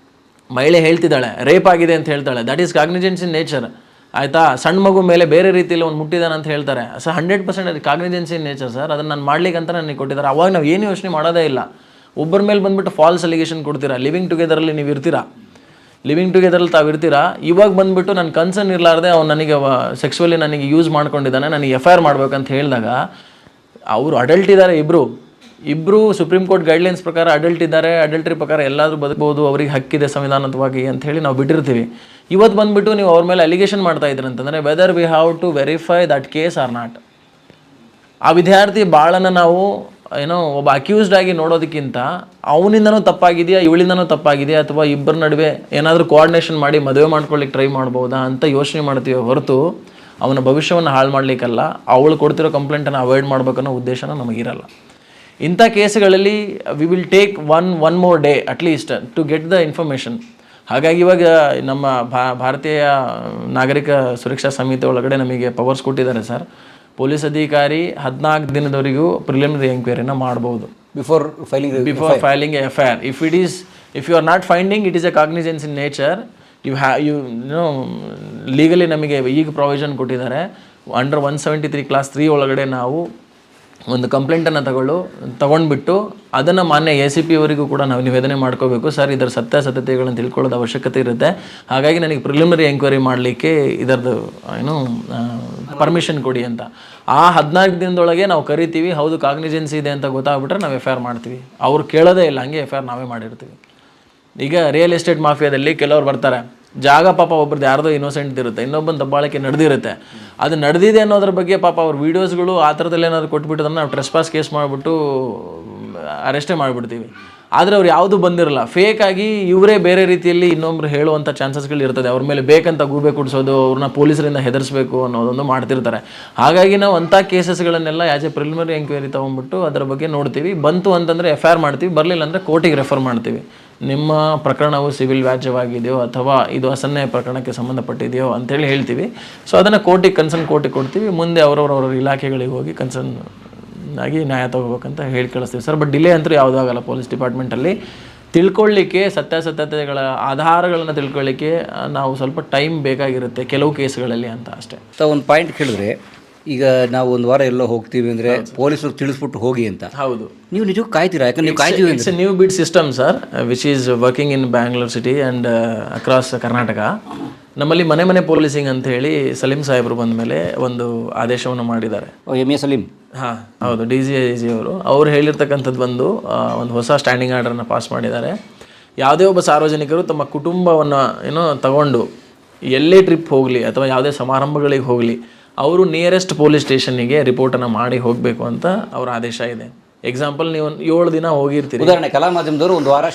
ಮಹಿಳೆ ಹೇಳ್ತಿದ್ದಾಳೆ ರೇಪ್ ಆಗಿದೆ ಅಂತ ಹೇಳ್ತಾಳೆ, ದಟ್ ಈಸ್ ಕಾಗ್ನಿಜೆನ್ಸಿ ಇನ್ ನೇಚರ್. ಆಯಿತಾ, ಸಣ್ಣ ಮಗು ಮೇಲೆ ಬೇರೆ ರೀತಿಯಲ್ಲಿ ಒಂದು ಮುಟ್ಟಿದಾನೆ ಅಂತ ಹೇಳ್ತಾರೆ, ಸರ್ 100% ಅದು ಕಾಗ್ನಿಜೆನ್ಸಿ ಇನ್ ನೇಚರ್ ಸರ್. ಅದನ್ನು ನಾನು ಮಾಡ್ಲಿಕ್ಕೆ ಅಂತ ನನಗೆ ಕೊಟ್ಟಿದ್ದಾರೆ. ಅವಾಗ ನಾವು ಏನು ಯೋಚನೆ ಮಾಡೋದೇ ಇಲ್ಲ. ಒಬ್ಬರ ಮೇಲೆ ಬಂದುಬಿಟ್ಟು ಫಾಲ್ಸ್ ಅಲಿಗೇಷನ್ ಕೊಡ್ತೀರಾ. ಲಿವಿಂಗ್ ಟುಗೆದರಲ್ಲಿ ನೀವು ಇರ್ತೀರಾ, ಲಿವಿಂಗ್ ಟುಗೆದರಲ್ಲಿ ತಾವು ಇರ್ತೀರಾ. ಇವಾಗ ಬಂದುಬಿಟ್ಟು ನನ್ನ ಕನ್ಸರ್ನ್ ಇರಲಾರ್ದೆ ಅವ್ನು ನನಗೆ ಸೆಕ್ಸುವಲಿ ನನಗೆ ಯೂಸ್ ಮಾಡ್ಕೊಂಡಿದ್ದಾನೆ, ನನಗೆ FIR ಮಾಡ್ಬೇಕಂತ ಹೇಳಿದಾಗ ಅವರು ಅಡಲ್ಟ್ ಇದ್ದಾರೆ, ಇಬ್ಬರು ಸುಪ್ರೀಂ ಕೋರ್ಟ್ ಗೈಡ್ಲೈನ್ಸ್ ಪ್ರಕಾರ ಅಡಲ್ಟ್ ಇದ್ದಾರೆ, ಅಡಲ್ಟ್ರಿ ಪ್ರಕಾರ ಎಲ್ಲಾದರೂ ಬದುಕಬಹುದು, ಅವ್ರಿಗೆ ಹಕ್ಕಿದೆ ಸಂವಿಧಾನದವಾಗಿ ಅಂತ ಹೇಳಿ ನಾವು ಬಿಟ್ಟಿರ್ತೀವಿ. ಇವತ್ತು ಬಂದುಬಿಟ್ಟು ನೀವು ಅವ್ರ ಮೇಲೆ ಅಲಿಗೇಷನ್ ಮಾಡ್ತಾ ಇದ್ದೀರಿ ಅಂತಂದರೆ whether we have to verify that case or not. ಆ ವಿದ್ಯಾರ್ಥಿ ಬಾಳನ್ನು ನಾವು ಏನೋ ಒಬ್ಬ ಅಕ್ಯೂಸ್ಡ್ ಆಗಿ ನೋಡೋದಕ್ಕಿಂತ ಅವನಿಂದನೂ ತಪ್ಪಾಗಿದೆಯಾ ಇವಳಿಂದನೂ ತಪ್ಪಾಗಿದೆಯಾ ಅಥವಾ ಇಬ್ಬರ ನಡುವೆ ಏನಾದರೂ ಕೋಆರ್ಡಿನೇಷನ್ ಮಾಡಿ ಮದುವೆ ಮಾಡ್ಕೊಳ್ಳಿಕ್ಕೆ ಟ್ರೈ ಮಾಡ್ಬೋದಾ ಅಂತ ಯೋಚನೆ ಮಾಡ್ತೀವಿ ಹೊರತು ಅವನ ಭವಿಷ್ಯವನ್ನು ಹಾಳು ಮಾಡಲಿಕ್ಕಲ್ಲ. ಅವಳು ಕೊಡ್ತಿರೋ ಕಂಪ್ಲೇಂಟನ್ನು ಅವಾಯ್ಡ್ ಮಾಡ್ಬೇಕನ್ನೋ ಉದ್ದೇಶನ ನಮಗಿರಲ್ಲ. ಇಂಥ ಕೇಸ್ಗಳಲ್ಲಿ we will take one more day at least to get the information. ಹಾಗಾಗಿ ಇವಾಗ ನಮ್ಮ ಭಾರತೀಯ ನಾಗರಿಕ ಸುರಕ್ಷಾ ಸಮಿತಿ ಒಳಗಡೆ ನಮಗೆ ಪವರ್ಸ್ ಕೊಟ್ಟಿದ್ದಾರೆ ಸರ್. ಪೊಲೀಸ್ ಅಧಿಕಾರಿ 14 ದಿನದವರೆಗೂ ಪ್ರಿಲಿಮಿನರಿ ಎಂಕ್ವೈರಿನ ಮಾಡ್ಬೋದು before filing a FIR. If you are not finding it is a cognizance in nature, you know legally ನಮಗೆ ಈಗ ಪ್ರಾವಿಷನ್ ಕೊಟ್ಟಿದ್ದಾರೆ. ಅಂಡರ್ 173 ಕ್ಲಾಸ್ 3 ಒಳಗಡೆ ನಾವು ಒಂದು ಕಂಪ್ಲೇಂಟನ್ನು ತಗೊಂಡ್ಬಿಟ್ಟು ಅದನ್ನು ಮಾನ್ಯ ACP ಅವರಿಗೂ ಕೂಡ ನಾವು ನಿವೇದನೆ ಮಾಡ್ಕೋಬೇಕು. ಸರ್ ಇದರ ಸತ್ಯಾಸತ್ಯತೆಗಳನ್ನು ತಿಳ್ಕೊಳ್ಳೋದು ಅವಶ್ಯಕತೆ ಇರುತ್ತೆ, ಹಾಗಾಗಿ ನನಗೆ ಪ್ರಿಲಿಮಿನರಿ ಎಂಕ್ವೈರಿ ಮಾಡಲಿಕ್ಕೆ ಇದರದ್ದು ಪರ್ಮಿಷನ್ ಕೊಡಿ ಅಂತ. ಆ 14 ದಿನದೊಳಗೆ ನಾವು ಕರಿತೀವಿ. ಹೌದು ಕಾಗ್ನಿಜೆನ್ಸಿ ಇದೆ ಅಂತ ಗೊತ್ತಾಗ್ಬಿಟ್ರೆ ನಾವು FIR ಮಾಡ್ತೀವಿ. ಅವ್ರು ಕೇಳೋದೇ ಇಲ್ಲ, ಹಂಗೆ FIR ನಾವೇ ಮಾಡಿರ್ತೀವಿ. ಈಗ ರಿಯಲ್ ಎಸ್ಟೇಟ್ ಮಾಫಿಯಾದಲ್ಲಿ ಕೆಲವ್ರು ಬರ್ತಾರೆ, ಜಾಗ ಪಾಪ ಒಬ್ರದ್ದು ಯಾರ್ದೋ ಇನ್ನೋಸೆಂಟ್ ಇರುತ್ತೆ, ಇನ್ನೊಬ್ಬನ ದಬ್ಬಾಳಿಕೆ ನಡೆದಿರುತ್ತೆ. ಅದು ನಡೆದಿದೆ ಅನ್ನೋದ್ರ ಬಗ್ಗೆ ಪಾಪ ಅವ್ರ ವೀಡಿಯೋಸ್ಗಳು ಆ ಥರದಲ್ಲಿ ಏನಾದ್ರು ಕೊಟ್ಬಿಟ್ಟದನ್ನು ನಾವು ಟ್ರೆಸ್ಪಾಸ್ ಕೇಸ್ ಮಾಡಿಬಿಟ್ಟು ಅರೆಸ್ಟೇ ಮಾಡಿಬಿಡ್ತೀವಿ. ಆದರೆ ಅವ್ರು ಯಾವುದೂ ಬಂದಿರಲ್ಲ. ಫೇಕಾಗಿ ಇವರೇ ಬೇರೆ ರೀತಿಯಲ್ಲಿ ಇನ್ನೊಬ್ರು ಹೇಳುವಂಥ ಚಾನ್ಸಸ್ಗಳು ಇರ್ತದೆ. ಅವ್ರ ಮೇಲೆ ಬೇಕಂತ ಗೂಬೆ ಕುಡಿಸೋದು, ಅವ್ರನ್ನ ಪೊಲೀಸರಿಂದ ಹೆದರಿಸಬೇಕು ಅನ್ನೋದೊಂದು ಮಾಡ್ತಿರ್ತಾರೆ. ಹಾಗಾಗಿ ನಾವು ಅಂಥ ಕೇಸಸ್ಗಳನ್ನೆಲ್ಲ ಆ್ಯಸ್ ಎ ಪ್ರಿಲಿಮಿನರಿ ಎಂಕ್ವೈರಿ ತೊಗೊಂಡ್ಬಿಟ್ಟು ಅದರ ಬಗ್ಗೆ ನೋಡ್ತೀವಿ. ಬಂತು ಅಂತಂದರೆ FIR ಮಾಡ್ತೀವಿ, ಬರಲಿಲ್ಲ ಅಂದರೆ ಕೋರ್ಟಿಗೆ ರೆಫರ್ ಮಾಡ್ತೀವಿ. ನಿಮ್ಮ ಪ್ರಕರಣವು ಸಿವಿಲ್ ವ್ಯಾಜ್ಯವಾಗಿದೆಯೋ ಅಥವಾ ಇದು ಅಸನ್ಯಾಯ ಪ್ರಕರಣಕ್ಕೆ ಸಂಬಂಧಪಟ್ಟಿದೆಯೋ ಅಂತೇಳಿ ಹೇಳ್ತೀವಿ. ಸೊ ಅದನ್ನು ಕನ್ಸರ್ನ್ ಕೋರ್ಟಿಗೆ ಕೊಡ್ತೀವಿ. ಮುಂದೆ ಅವರವರ ಇಲಾಖೆಗಳಿಗೆ ಹೋಗಿ ಕನ್ಸರ್ನ್ ಆಗಿ ನ್ಯಾಯ ತಗೋಬೇಕಂತ ಹೇಳಿ ಕಳಿಸ್ತೀವಿ ಸರ್. ಬಟ್ ಡಿಲೇ ಅಂತೂ ಯಾವುದೂ ಆಗಲ್ಲ ಪೊಲೀಸ್ ಡಿಪಾರ್ಟ್ಮೆಂಟಲ್ಲಿ. ತಿಳ್ಕೊಳ್ಳಿಕ್ಕೆ ಸತ್ಯಾಸತ್ಯತೆಗಳ ಆಧಾರಗಳನ್ನು ತಿಳ್ಕೊಳ್ಳಿಕ್ಕೆ ನಾವು ಸ್ವಲ್ಪ ಟೈಮ್ ಬೇಕಾಗಿರುತ್ತೆ ಕೆಲವು ಕೇಸ್ಗಳಲ್ಲಿ ಅಂತ ಅಷ್ಟೇ. ಒಂದು ಪಾಯಿಂಟ್ ಕೇಳಿದ್ರೆ, ಈಗ ನಾವು ಒಂದು ವಾರ ಎಲ್ಲೋ ಹೋಗ್ತೀವಿ ಅಂದರೆ ಪೊಲೀಸರು ತಿಳಿಸ್ಬಿಟ್ಟು ಹೋಗಿ ಅಂತ. ಹೌದು, ನೀವು ನಿಜಕ್ಕೂ ಕಾಯ್ತೀರಾ? ಯಾಕಂದ್ರೆ ನೀವು ಕಾಯ್ತೀವಿ. ಇಟ್ಸ್ ಎ ನ್ಯೂ ಬಿಡ್ system sir which is working in Bangalore city and across Karnataka. ನಮ್ಮಲ್ಲಿ ಮನೆ ಪೊಲೀಸಿಂಗ್ ಅಂತ ಹೇಳಿ ಸಲೀಂ ಸಾಹೇಬರು ಬಂದ ಮೇಲೆ ಒಂದು ಆದೇಶವನ್ನು ಮಾಡಿದ್ದಾರೆ. MA ಸಲೀಂ? ಹಾಂ ಹೌದು, DGIG ಅವರು ಹೇಳಿರ್ತಕ್ಕಂಥದ್ದು ಒಂದು ಹೊಸ ಸ್ಟ್ಯಾಂಡಿಂಗ್ ಆರ್ಡರ್ನ ಪಾಸ್ ಮಾಡಿದ್ದಾರೆ. ಯಾವುದೇ ಒಬ್ಬ ಸಾರ್ವಜನಿಕರು ತಮ್ಮ ಕುಟುಂಬವನ್ನು ತಗೊಂಡು ಎಲ್ಲೇ ಟ್ರಿಪ್ ಹೋಗಲಿ ಅಥವಾ ಯಾವುದೇ ಸಮಾರಂಭಗಳಿಗೆ ಹೋಗಲಿ ಅವರು ನಿಯರೆಸ್ಟ್ ಪೊಲೀಸ್ ಸ್ಟೇಷನ್ನಿಗೆ ರಿಪೋರ್ಟನ್ನು ಮಾಡಿ ಹೋಗಬೇಕು ಅಂತ ಅವರ ಆದೇಶ ಇದೆ. ಎಕ್ಸಾಂಪಲ್, ನೀವು 7 ದಿನ ಹೋಗಿರ್ತೀರಿ, ಉದಾಹರಣೆ ಕಲಾ ಮಾಧ್ಯಮದವರು ಒಂದು ವಾರ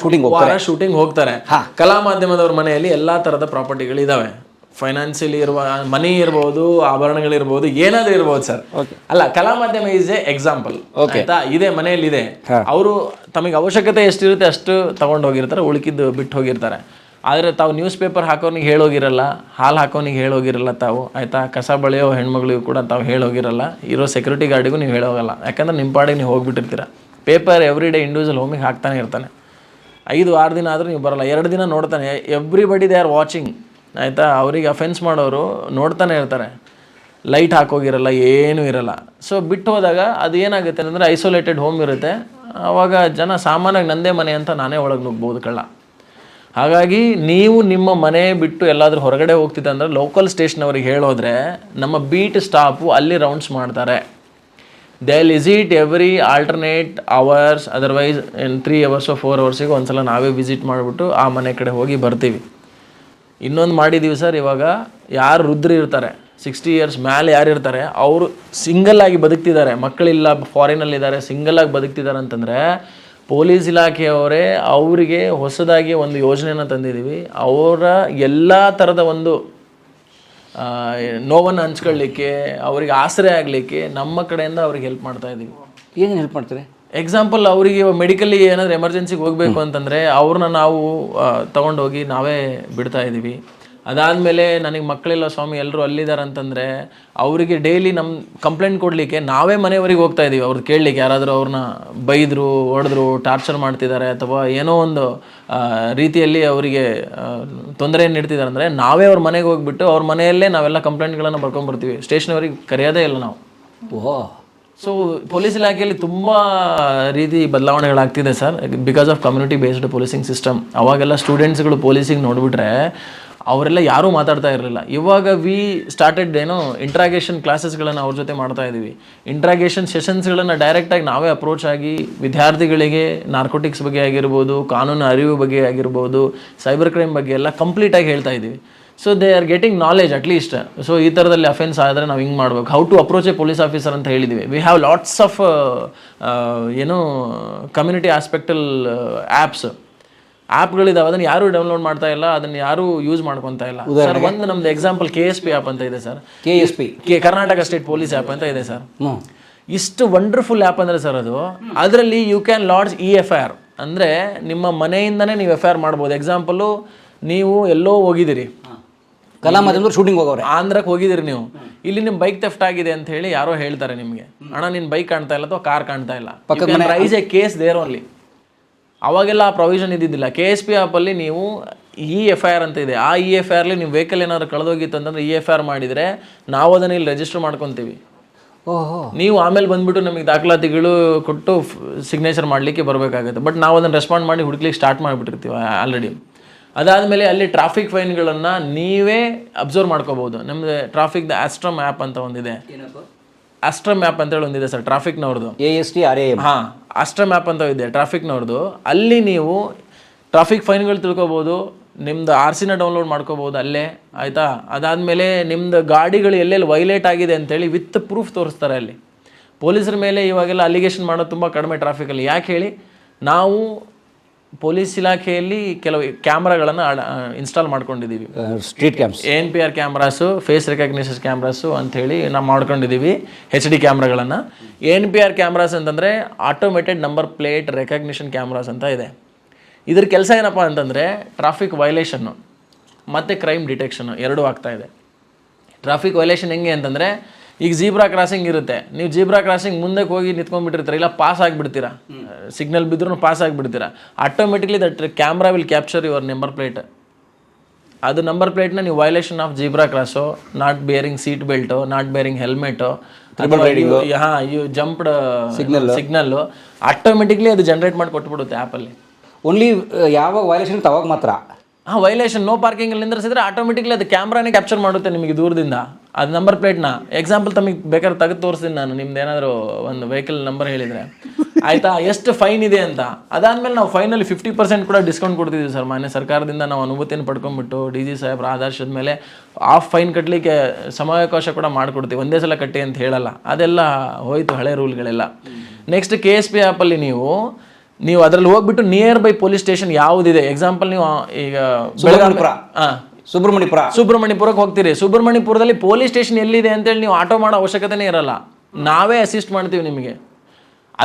ಶೂಟಿಂಗ್ ಹೋಗ್ತಾರೆ. ಕಲಾ ಮಾಧ್ಯಮದವ್ರ ಮನೆಯಲ್ಲಿ ಎಲ್ಲ ಥರದ ಪ್ರಾಪರ್ಟಿಗಳಿದ್ದಾವೆ. ಫೈನಾನ್ಷಿಯಲಿ ಇರುವ ಮನಿ ಇರ್ಬೋದು, ಆಭರಣಗಳಿರ್ಬೋದು, ಏನಾದರೂ ಇರ್ಬೋದು ಸರ್. ಅಲ್ಲ, ಕಲಾ ಮಾಧ್ಯಮ ಈಸ್ ಎ ಎಕ್ಸಾಂಪಲ್. ಆಯ್ತಾ, ಇದೆ ಮನೆಯಲ್ಲಿ ಇದೆ. ಅವರು ತಮಗೆ ಅವಶ್ಯಕತೆ ಎಷ್ಟಿರುತ್ತೆ ಅಷ್ಟು ತಗೊಂಡು ಹೋಗಿರ್ತಾರೆ, ಉಳುಕಿದ್ದು ಬಿಟ್ಟು ಹೋಗಿರ್ತಾರೆ. ಆದರೆ ತಾವು ನ್ಯೂಸ್ ಪೇಪರ್ ಹಾಕೋನಿಗೆ ಹೇಳೋಗಿರಲ್ಲ, ಹಾಲು ಹಾಕೋನಿಗೆ ಹೇಳೋಗಿರಲ್ಲ ತಾವು. ಆಯಿತಾ, ಕಸ ಬಳಿಯೋ ಹೆಣ್ಮಗಳಿಗೂ ಕೂಡ ತಾವು ಹೇಳೋಗಿರಲ್ಲ, ಇರೋ ಸೆಕ್ಯೂರಿಟಿ ಗಾರ್ಡಿಗೂ ನೀವು ಹೇಳೋಗಲ್ಲ. ಯಾಕಂದ್ರೆ ನಿಮ್ಮ ಪಾಡಿಗೆ ನೀವು ಹೋಗಿಬಿಟ್ಟಿರ್ತೀರ. ಪೇಪರ್ ಎವ್ರಿ ಡೇ ಇಂಡಿವಿಜುವಲ್ ಹೋಮಿಗೆ ಹಾಕ್ತಾನೆ ಇರ್ತಾನೆ. 5-6 ದಿನ ಆದರೂ ನೀವು ಬರೋಲ್ಲ, 2 ದಿನ ನೋಡ್ತಾನೆ. Everybody they are watching. ಆಯಿತಾ, ಅವರಿಗೆ ಅಫೆನ್ಸ್ ಮಾಡೋರು ನೋಡ್ತಾನೆ ಇರ್ತಾರೆ. ಲೈಟ್ ಹಾಕೋಗಿರಲ್ಲ, ಏನೂ ಇರಲ್ಲ. ಸೊ ಬಿಟ್ಟು ಹೋದಾಗ ಅದು ಏನಾಗುತ್ತೆ ಅಂದರೆ ಐಸೋಲೇಟೆಡ್ ಹೋಮ್ ಇರುತ್ತೆ. ಆವಾಗ ಜನ ಸಾಮಾನ್ಯವಾಗಿ ನಂದೇ ಮನೆ ಅಂತ ನಾನೇ ಒಳಗೆ ನುಗ್ಬೋದು ಕಳ್ಳ. ಹಾಗಾಗಿ ನೀವು ನಿಮ್ಮ ಮನೆ ಬಿಟ್ಟು ಎಲ್ಲಾದರೂ ಹೊರಗಡೆ ಹೋಗ್ತಿದ್ದೆ ಅಂದರೆ ಲೋಕಲ್ ಸ್ಟೇಷನ್ ಅವ್ರಿಗೆ ಹೇಳೋದ್ರೆ ನಮ್ಮ ಬೀಟ್ ಸ್ಟಾಫು ಅಲ್ಲಿ ರೌಂಡ್ಸ್ ಮಾಡ್ತಾರೆ. They will visit every alternate hours, otherwise in 3 hours or 4 hours ಒಂದ್ಸಲ ನಾವೇ ವಿಸಿಟ್ ಮಾಡಿಬಿಟ್ಟು ಆ ಮನೆ ಕಡೆ ಹೋಗಿ ಬರ್ತೀವಿ. ಇನ್ನೊಂದು ಮಾಡಿದ್ದೀವಿ ಸರ್, ಇವಾಗ ಯಾರು ರುದ್ರಿ ಇರ್ತಾರೆ, 60 ಇಯರ್ಸ್ ಮೇಲೆ ಯಾರು ಇರ್ತಾರೆ ಅವರು ಸಿಂಗಲ್ ಆಗಿ ಬದುಕ್ತಿದ್ದಾರೆ, ಮಕ್ಕಳಿಲ್ಲ, ಫಾರಿನಲ್ಲಿದ್ದಾರೆ, ಸಿಂಗಲ್ ಆಗಿ ಬದುಕ್ತಿದ್ದಾರೆ ಅಂತಂದರೆ ಪೊಲೀಸ್ ಇಲಾಖೆಯವರೇ ಅವರಿಗೆ ಹೊಸದಾಗಿ ಒಂದು ಯೋಜನೆಯನ್ನು ತಂದಿದ್ದೀವಿ. ಅವರ ಎಲ್ಲ ಥರದ ಒಂದು ನೋವನ್ನು ಹಂಚ್ಕೊಳ್ಳಿಕ್ಕೆ, ಅವರಿಗೆ ಆಸರೆ ಆಗಲಿಕ್ಕೆ ನಮ್ಮ ಕಡೆಯಿಂದ ಅವ್ರಿಗೆ ಹೆಲ್ಪ್ ಮಾಡ್ತಾ ಇದ್ದೀವಿ. ಏನು ಹೆಲ್ಪ್ ಮಾಡ್ತಾರೆ? ಎಕ್ಸಾಂಪಲ್, ಅವರಿಗೆ ಮೆಡಿಕಲಿ ಏನಾದರೂ ಎಮರ್ಜೆನ್ಸಿಗೆ ಹೋಗಬೇಕು ಅಂತಂದರೆ ಅವ್ರನ್ನ ನಾವು ತೊಗೊಂಡೋಗಿ ನಾವೇ ಬಿಡ್ತಾ ಇದ್ದೀವಿ. ಅದಾದಮೇಲೆ ನನಗೆ ಮಕ್ಕಳಿಲ್ಲ ಸ್ವಾಮಿ ಎಲ್ಲರೂ ಅಲ್ಲಿದ್ದಾರೆ ಅಂತಂದರೆ ಅವರಿಗೆ ಡೈಲಿ ನಮ್ಮ ಕಂಪ್ಲೇಂಟ್ ಕೊಡಲಿಕ್ಕೆ ನಾವೇ ಮನೆಯವರಿಗೆ ಹೋಗ್ತಾ ಇದ್ದೀವಿ. ಅವ್ರದ್ದು ಕೇಳಲಿಕ್ಕೆ ಯಾರಾದರೂ ಅವ್ರನ್ನ ಬೈದರು, ಹೊಡೆದ್ರು, ಟಾರ್ಚರ್ ಮಾಡ್ತಿದ್ದಾರೆ ಅಥವಾ ಏನೋ ಒಂದು ರೀತಿಯಲ್ಲಿ ಅವರಿಗೆ ತೊಂದರೆಯನ್ನು ನೀಡ್ತಿದ್ದಾರೆ ಅಂದರೆ ನಾವೇ ಅವ್ರ ಮನೆಗೆ ಹೋಗ್ಬಿಟ್ಟು ಅವ್ರ ಮನೆಯಲ್ಲೇ ನಾವೆಲ್ಲ ಕಂಪ್ಲೇಂಟ್ಗಳನ್ನು ಬರ್ಕೊಂಡ್ಬರ್ತೀವಿ. ಸ್ಟೇಷನವರಿಗೆ ಕರೆಯೋದೇ ಇಲ್ಲ ನಾವು. ಓಹ್. ಸೊ ಪೊಲೀಸ್ ಇಲಾಖೆಯಲ್ಲಿ ತುಂಬ ರೀತಿ ಬದಲಾವಣೆಗಳಾಗ್ತಿದೆ sir, because of community based policing system. ಅವಾಗೆಲ್ಲ ಸ್ಟೂಡೆಂಟ್ಸ್ಗಳು ಪೊಲೀಸಿಗೆ ನೋಡಿಬಿಟ್ರೆ ಅವರೆಲ್ಲ ಯಾರೂ ಮಾತಾಡ್ತಾ ಇರಲಿಲ್ಲ. ಇವಾಗ ವಿ ಸ್ಟಾರ್ಟೆಡ್ ಇಂಟ್ರಾಗೇಷನ್ ಕ್ಲಾಸಸ್ಗಳನ್ನು ಅವ್ರ ಜೊತೆ ಮಾಡ್ತಾ ಇದ್ದೀವಿ. ಇಂಟ್ರಾಗೇಷನ್ ಸೆಷನ್ಸ್ಗಳನ್ನು ಡೈರೆಕ್ಟಾಗಿ ನಾವೇ ಅಪ್ರೋಚ್ ಆಗಿ ವಿದ್ಯಾರ್ಥಿಗಳಿಗೆ ನಾರ್ಕೋಟಿಕ್ಸ್ ಬಗ್ಗೆ ಆಗಿರ್ಬೋದು, ಕಾನೂನು ಅರಿವು ಬಗ್ಗೆ ಆಗಿರ್ಬೋದು, ಸೈಬರ್ ಕ್ರೈಮ್ ಬಗ್ಗೆ ಎಲ್ಲ ಕಂಪ್ಲೀಟಾಗಿ ಹೇಳ್ತಾ ಇದ್ದೀವಿ. So they are getting knowledge at least. So ಈ ಥರದಲ್ಲಿ ಅಫೆನ್ಸ್ ಆದರೆ ನಾವು ಹಿಂಗೆ ಮಾಡ್ಬೇಕು, how to approach a police officer ಅಂತ ಹೇಳಿದ್ದೀವಿ. We have lots of community ಆಸ್ಪೆಕ್ಟಲ್ ಆ್ಯಪ್ಗಳಿದಾವೆ, ಅದನ್ನು ಯಾರೂ ಡೌನ್ಲೋಡ್ ಮಾಡ್ತಾ ಇಲ್ಲ, ಅದನ್ನು ಯಾರೂ ಯೂಸ್ ಮಾಡ್ಕೊತಾ ಇಲ್ಲ. ಸರ್ ಒಂದು ನಮ್ದು ಎಕ್ಸಾಂಪಲ್ KSP ಆ್ಯಪ್ ಅಂತ ಇದೆ sir. KSP Karnataka state police app ಅಂತ ಇದೆ ಸರ್. ಇಷ್ಟು ವಂಡರ್ಫುಲ್ ಆ್ಯಪ್ ಅಂದರೆ ಸರ್ ಅದರಲ್ಲಿ ಯು ಕ್ಯಾನ್ ಲಾಡ್ಜ್ EFIR ಅಂದರೆ ನಿಮ್ಮ ಮನೆಯಿಂದನೇ ನೀವು FIR ಮಾಡ್ಬೋದು. ಎಕ್ಸಾಂಪಲು, ನೀವು ಎಲ್ಲೋ ಹೋಗಿದ್ದೀರಿ, ಕಲಾಮಂದಿರ ಶೂಟಿಂಗ್ ಹೋಗೋರೆ, ಆಂಧ್ರಕ್ಕೆ ಹೋಗಿದ್ದೀರಿ, ನೀವು ಇಲ್ಲಿ ನಿಮ್ಮ ಬೈಕ್ ಥೆಫ್ಟ್ ಆಗಿದೆ ಅಂತ ಹೇಳಿ ಯಾರೋ ಹೇಳ್ತಾರೆ ನಿಮಗೆ, ಅಣ್ಣ ನಿನ್ನ ಬೈಕ್ ಕಾಣ್ತಾ ಇಲ್ಲ ಅಥವಾ ಕಾರ್ ಕಾಣ್ತಾ ಇಲ್ಲ, raise a case there only. ಅವಾಗೆಲ್ಲ ಆ ಪ್ರೊವಿಷನ್ ಇದ್ದಿದ್ದಿಲ್ಲ. KSP ಆ್ಯಪಲ್ಲಿ ನೀವು EFIR ಅಂತ ಇದೆ, ಆ EFIRಲಿ ನೀವು ವೆಹಿಕಲ್ ಏನಾದ್ರು ಕಳೆದೋಗಿತ್ತು ಅಂತಂದರೆ EFIR ಮಾಡಿದರೆ ನಾವು ಅದನ್ನು ಇಲ್ಲಿ ರಿಜಿಸ್ಟರ್ ಮಾಡ್ಕೊತೀವಿ. ನೀವು ಆಮೇಲೆ ಬಂದುಬಿಟ್ಟು ನಮಗೆ ದಾಖಲಾತಿಗಳು ಕೊಟ್ಟು ಸಿಗ್ನೇಚರ್ ಮಾಡಲಿಕ್ಕೆ ಬರಬೇಕಾಗುತ್ತೆ. ಬಟ್ ನಾವು ಅದನ್ನು ರೆಸ್ಪಾಂಡ್ ಮಾಡಿ ಹುಡುಕ್ಲಿಕ್ಕೆ ಸ್ಟಾರ್ಟ್ ಮಾಡಿಬಿಟ್ಟಿರ್ತೀವಿ ಆಲ್ರೆಡಿ. ಅದಾದಮೇಲೆ ಅಲ್ಲಿ ಟ್ರಾಫಿಕ್ ಫೈನ್ಗಳನ್ನು ನೀವೇ ಅಬ್ಸರ್ವ್ ಮಾಡ್ಕೋಬೋದು. ನಮ್ಮದು ಟ್ರಾಫಿಕ್ದು ಆಸ್ಟ್ರಮ್ ಆ್ಯಪ್ ಅಂತ ಒಂದಿದೆ, ಆಸ್ಟ್ರಮ್ ಆ್ಯಪ್ ಅಂತೇಳಿ ಒಂದಿದೆ ಸರ್, ಟ್ರಾಫಿಕ್ನವ್ರದ್ದು. ASTRAM. ಹಾಂ, ಆಸ್ಟ್ರಮ್ ಆ್ಯಪ್ ಅಂತ ಇದೆ ಟ್ರಾಫಿಕ್ನವ್ರದ್ದು. ಅಲ್ಲಿ ನೀವು ಟ್ರಾಫಿಕ್ ಫೈನ್ಗಳು ತಿಳ್ಕೊಬೋದು, ನಿಮ್ಮದು RCನ ಡೌನ್ಲೋಡ್ ಮಾಡ್ಕೋಬೋದು ಅಲ್ಲೇ, ಆಯಿತಾ. ಅದಾದಮೇಲೆ ನಿಮ್ಮದು ಗಾಡಿಗಳು ಎಲ್ಲೆಲ್ಲಿ ವೈಲೇಟ್ ಆಗಿದೆ ಅಂತೇಳಿ ವಿತ್ ಪ್ರೂಫ್ ತೋರಿಸ್ತಾರೆ ಅಲ್ಲಿ. ಪೊಲೀಸರ ಮೇಲೆ ಇವಾಗೆಲ್ಲ ಅಲಿಗೇಷನ್ ಮಾಡೋದು ತುಂಬ ಕಡಿಮೆ ಟ್ರಾಫಿಕಲ್ಲಿ. ಯಾಕೆ ಹೇಳಿ, ನಾವು ಪೊಲೀಸ್ ಇಲಾಖೆಯಲ್ಲಿ ಕೆಲವು ಕ್ಯಾಮ್ರಾಗಳನ್ನು ಇನ್ಸ್ಟಾಲ್ ಮಾಡ್ಕೊಂಡಿದ್ದೀವಿ. Street cams, ANPR cameras, face recognition cameras ಅಂಥೇಳಿ ನಾವು ಮಾಡ್ಕೊಂಡಿದ್ದೀವಿ, HD ಕ್ಯಾಮ್ರಾಗಳನ್ನು. ANPR ಕ್ಯಾಮ್ರಾಸ್ ಅಂತಂದರೆ automated number plate recognition cameras ಅಂತ ಇದೆ. ಇದ್ರ ಕೆಲಸ ಏನಪ್ಪ ಅಂತಂದರೆ ಟ್ರಾಫಿಕ್ ವೈಲೇಷನ್ನು ಮತ್ತು ಕ್ರೈಮ್ ಡಿಟೆಕ್ಷನ್ನು ಎರಡೂ ಆಗ್ತಾಯಿದೆ. ಟ್ರಾಫಿಕ್ ವೈಲೇಷನ್ ಹೆಂಗೆ ಅಂತಂದರೆ, ಈಗ ಜೀಬ್ರಾ ಕ್ರಾಸಿಂಗ್ ಇರುತ್ತೆ, ನೀವು ಜೀಬ್ರಾ ಕ್ರಾಸಿಂಗ್ ಮುಂದಕ್ಕೆ ಹೋಗಿ ನಿಂತ್ಕೊಂಡ್ಬಿಟ್ಟಿರ್ತೀರ, ಇಲ್ಲ ಪಾಸ್ ಆಗಿಬಿಡ್ತೀರಾ, ಸಿಗ್ನಲ್ ಬಿದ್ದರೂ ಪಾಸ್ ಆಗಿಬಿಡ್ತೀರಾ, automatically that camera will capture your number plate. ಅದು ನಂಬರ್ ಪ್ಲೇಟ್ನ ನೀವು violation of zebra cross, not bearing seat belt, not bearing helmet, you jumped signal, automatically ಅದು ಜನ್ರೇಟ್ ಮಾಡಿ ಕೊಟ್ಬಿಡುತ್ತೆ ಆ್ಯಪಲ್ಲಿ. ಓನ್ಲಿ ಯಾವಾಗ ವೈಲೇಷನ್ ಇರುತ್ತೆ ಅವಾಗ ಮಾತ್ರ. ವೈಲೇಷನ್ ನೋ ಪಾರ್ಕಿಂಗಲ್ಲಿ ನಿಂದ್ರಿಸಿದ್ರೆ ಆಟೋಮೆಟಿಕ್ಲಿ ಅದು ಕ್ಯಾಮ್ರಾನೇ ಕ್ಯಾಪ್ಚರ್ ಮಾಡುತ್ತೆ ನಿಮಗೆ ದೂರದಿಂದ ಅದು ನಂಬರ್ ಪ್ಲೇಟ್ನ. ಎಕ್ಸಾಂಪಲ್ ತಮಗೆ ಬೇಕಾದ್ರೆ ತೆಗೆದು ತೋರಿಸ್ತೀನಿ ನಾನು, ನಿಮ್ದು ಏನಾದರೂ ಒಂದು ವೆಹಿಕಲ್ ನಂಬರ್ ಹೇಳಿದರೆ, ಆಯಿತಾ, ಎಷ್ಟು ಫೈನ್ ಇದೆ ಅಂತ. ಅದಾದಮೇಲೆ ನಾವು ಫೈನಲ್ಲಿ 50% ಕೂಡ ಡಿಸ್ಕೌಂಟ್ ಕೊಡ್ತಿದ್ದೀವಿ ಸರ್. ಮಾನ್ಯ ಸರ್ಕಾರದಿಂದ ನಾವು ಅನುಮತಿಯನ್ನು ಪಡ್ಕೊಂಡ್ಬಿಟ್ಟು DG ಸಾಹೇಬ್ರ ಆದರ್ಶದ ಮೇಲೆ ಆಫ್ ಫೈನ್ ಕಟ್ಟಲಿಕ್ಕೆ ಸಮಯಾವಕಾಶ ಕೂಡ ಮಾಡಿಕೊಡ್ತೀವಿ. ಒಂದೇ ಸಲ ಕಟ್ಟಿ ಅಂತ ಹೇಳಲ್ಲ, ಅದೆಲ್ಲ ಹೋಯ್ತು ಹಳೆ ರೂಲ್ಗಳೆಲ್ಲ. ನೆಕ್ಸ್ಟ್ KSP ಆ್ಯಪಲ್ಲಿ ನೀವು ಅದರಲ್ಲಿ ಹೋಗ್ಬಿಟ್ಟು ನಿಯರ್ ಬೈ ಪೊಲೀಸ್ ಸ್ಟೇಷನ್ ಯಾವುದಿದೆ, ಎಕ್ಸಾಂಪಲ್ ನೀವು ಈಗ ಸುಬ್ರಹ್ಮಣ್ಯಪುರಕ್ಕೆ ಹೋಗ್ತೀರಿ, ಸುಬ್ರಹ್ಮಣ್ಯಪುರದಲ್ಲಿ ಪೊಲೀಸ್ ಸ್ಟೇಷನ್ ಎಲ್ಲಿದೆ ಅಂತೇಳಿ ನೀವು ಆಟೋ ಮಾಡೋ ಅವಶ್ಯಕತೆನೇ ಇರಲ್ಲ, ನಾವೇ ಅಸಿಸ್ಟ್ ಮಾಡ್ತೀವಿ ನಿಮಗೆ.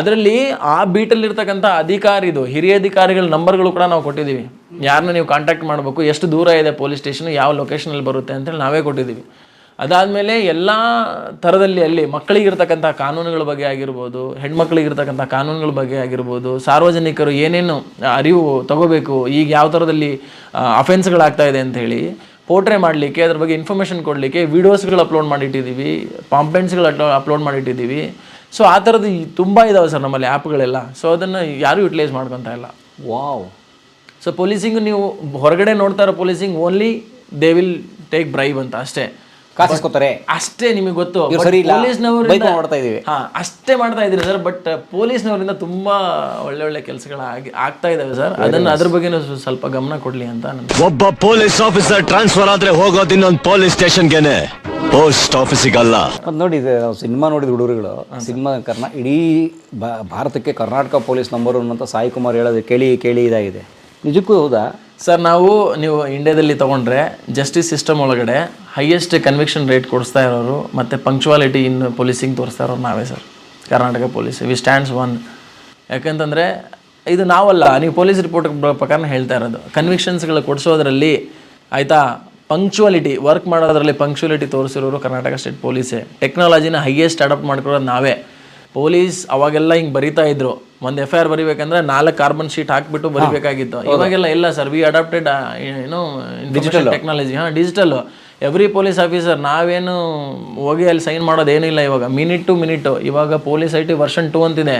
ಅದರಲ್ಲಿ ಆ ಬೀಟಲ್ಲಿರ್ತಕ್ಕಂಥ ಅಧಿಕಾರಿದು ಹಿರಿಯ ಅಧಿಕಾರಿಗಳ ನಂಬರ್ಗಳು ಕೂಡ ನಾವು ಕೊಟ್ಟಿದ್ದೀವಿ, ಯಾರನ್ನ ನೀವು ಕಾಂಟ್ಯಾಕ್ಟ್ ಮಾಡಬೇಕು, ಎಷ್ಟು ದೂರ ಇದೆ ಪೊಲೀಸ್ ಸ್ಟೇಷನ್, ಯಾವ ಲೊಕೇಶನಲ್ಲಿ ಬರುತ್ತೆ ಅಂತೇಳಿ ನಾವೇ ಕೊಟ್ಟಿದ್ದೀವಿ. ಅದಾದಮೇಲೆ ಎಲ್ಲ ಥರದಲ್ಲಿ ಅಲ್ಲಿ ಮಕ್ಕಳಿಗಿರ್ತಕ್ಕಂಥ ಕಾನೂನುಗಳ ಬಗ್ಗೆ ಆಗಿರ್ಬೋದು, ಹೆಣ್ಮಕ್ಳಿಗಿರ್ತಕ್ಕಂಥ ಕಾನೂನುಗಳ ಬಗ್ಗೆ ಆಗಿರ್ಬೋದು, ಸಾರ್ವಜನಿಕರು ಏನೇನು ಅರಿವು ತಗೋಬೇಕು, ಈಗ ಯಾವ ಥರದಲ್ಲಿ ಅಫೆನ್ಸ್ಗಳಾಗ್ತಾ ಇದೆ ಅಂಥೇಳಿ ಪೋರ್ಟ್ರೇ ಮಾಡಲಿಕ್ಕೆ, ಅದ್ರ ಬಗ್ಗೆ ಇನ್ಫಾರ್ಮೇಷನ್ ಕೊಡಲಿಕ್ಕೆ ವೀಡಿಯೋಸ್ಗಳು ಅಪ್ಲೋಡ್ ಮಾಡಿಟ್ಟಿದ್ದೀವಿ, ಪಾಂಪ್ಲೆಂಟ್ಸ್ಗಳು ಅಪ್ಲೋಡ್ ಮಾಡಿಟ್ಟಿದ್ದೀವಿ. ಸೊ ಆ ಥರದ್ದು ತುಂಬ ಇದಾವೆ ಸರ್ ನಮ್ಮಲ್ಲಿ ಆ್ಯಪ್ಗಳೆಲ್ಲ. ಸೊ ಅದನ್ನು ಯಾರೂ ಯುಟಿಲೈಸ್ ಮಾಡ್ಕೊತಾ ಇಲ್ಲ. ವಾವ್. ಸೊ ಪೊಲೀಸಿಂಗ್ ನೀವು ಹೊರಗಡೆ ನೋಡ್ತಾ ಇರೋ policing only they will take bribe ಅಂತ ಅಷ್ಟೇ, ಕಾಸಿಸ್ಕೊತಾರೆ ಅಷ್ಟೇ, ನಿಮಗೆ ಗೊತ್ತು. ಪೊಲೀಸ್ನವರಿಂದ ಅಷ್ಟೇ ಮಾಡ್ತಾ ಇದ್ದೀರಿ ಸರ್. ಬಟ್ ಪೊಲೀಸ್ನವರಿಂದ ತುಂಬಾ ಒಳ್ಳೆ ಕೆಲಸಗಳು ಆಗ್ತಾ ಇದಾವೆ ಸರ್. ಅದ್ರ ಬಗ್ಗೆ ಸ್ವಲ್ಪ ಗಮನ ಕೊಡ್ಲಿ ಅಂತ. ಒಬ್ಬ ಪೊಲೀಸ್ ಆಫೀಸರ್ ಟ್ರಾನ್ಸ್ಫರ್ ಆದ್ರೆ ಹೋಗೋದು ಇನ್ನೊಂದು ಪೊಲೀಸ್ ಸ್ಟೇಷನ್ಗೆನೆ. ಪೋಸ್ಟ್ ಆಫೀಸಿಗಲ್ಲ. ಮತ್ತು ನೋಡಿ, ಇದು ನಾವು ಸಿನಿಮಾ ನೋಡಿದ ಹುಡುಗರುಗಳು, ಸಿನಿಮಾ ಇಡೀ ಭಾರತಕ್ಕೆ ಕರ್ನಾಟಕ ಪೊಲೀಸ್ ನಂಬರ್ 1 ಅಂತ ಸಾಯಿ ಕುಮಾರ್ ಹೇಳೋದು ಕೇಳಿ ಇದಾಗಿದೆ. ನಿಜಕ್ಕೂ ಹೌದಾ ಸರ್? ನೀವು ಇಂಡಿಯಾದಲ್ಲಿ ತೊಗೊಂಡ್ರೆ ಜಸ್ಟಿಸ್ ಸಿಸ್ಟಮ್ ಒಳಗಡೆ ಹೈಯೆಸ್ಟ್ ಕನ್ವಿಕ್ಷನ್ ರೇಟ್ ಕೊಡಿಸ್ತಾ ಇರೋರು ಮತ್ತು ಪಂಕ್ಚುವಾಲಿಟಿ ಇನ್ ಪೊಲೀಸಿಂಗ್ ತೋರಿಸ್ತಾ ಇರೋರು ನಾವೇ sir, Karnataka police. We stands 1. ಯಾಕಂತಂದರೆ ಇದು ನಾವಲ್ಲ, ನೀವು ಪೊಲೀಸ್ ರಿಪೋರ್ಟ್ ಪ್ರಕಾರ ಹೇಳ್ತಾ ಇರೋದು. ಕನ್ವಿಕ್ಷನ್ಸ್ಗಳು ಕೊಡಿಸೋದ್ರಲ್ಲಿ ಆಯಿತಾ, ಪಂಕ್ಚುವಾಲಿಟಿ ವರ್ಕ್ ಮಾಡೋದ್ರಲ್ಲಿ ಪಂಕ್ಚುವಾಲಿಟಿ ತೋರಿಸಿರೋರು ಕರ್ನಾಟಕ ಸ್ಟೇಟ್ ಪೊಲೀಸೇ. ಟೆಕ್ನಾಲಜಿನ ಹೈಯೆಸ್ಟ್ ಅಡಾಪ್ಟ್ ಮಾಡ್ಕೊಳ್ಳೋದು ನಾವೇ. ಪೊಲೀಸ್ ಅವಾಗೆಲ್ಲ ಹಿಂಗೆ ಬರಿತಾ ಇದ್ರು, ಒಂದು FIR ಬರಿಬೇಕಂದ್ರೆ 4 ಕಾರ್ಬನ್ ಶೀಟ್ ಹಾಕ್ಬಿಟ್ಟು ಬರಿಬೇಕಾಗಿತ್ತು. ಇವಾಗೆಲ್ಲ ಇಲ್ಲ ಸರ್, we adapted digital technology. Digital. Every police officer ನಾವೇನು ಹೋಗಿ ಅಲ್ಲಿ ಸೈನ್ ಮಾಡೋದೇನಿಲ್ಲ ಇವಾಗ, ಮಿನಿಟ್ ಟು ಮಿನಿಟ್. ಇವಾಗ ಪೊಲೀಸ್ IT ವರ್ಷನ್ 2 ಅಂತಿದೆ.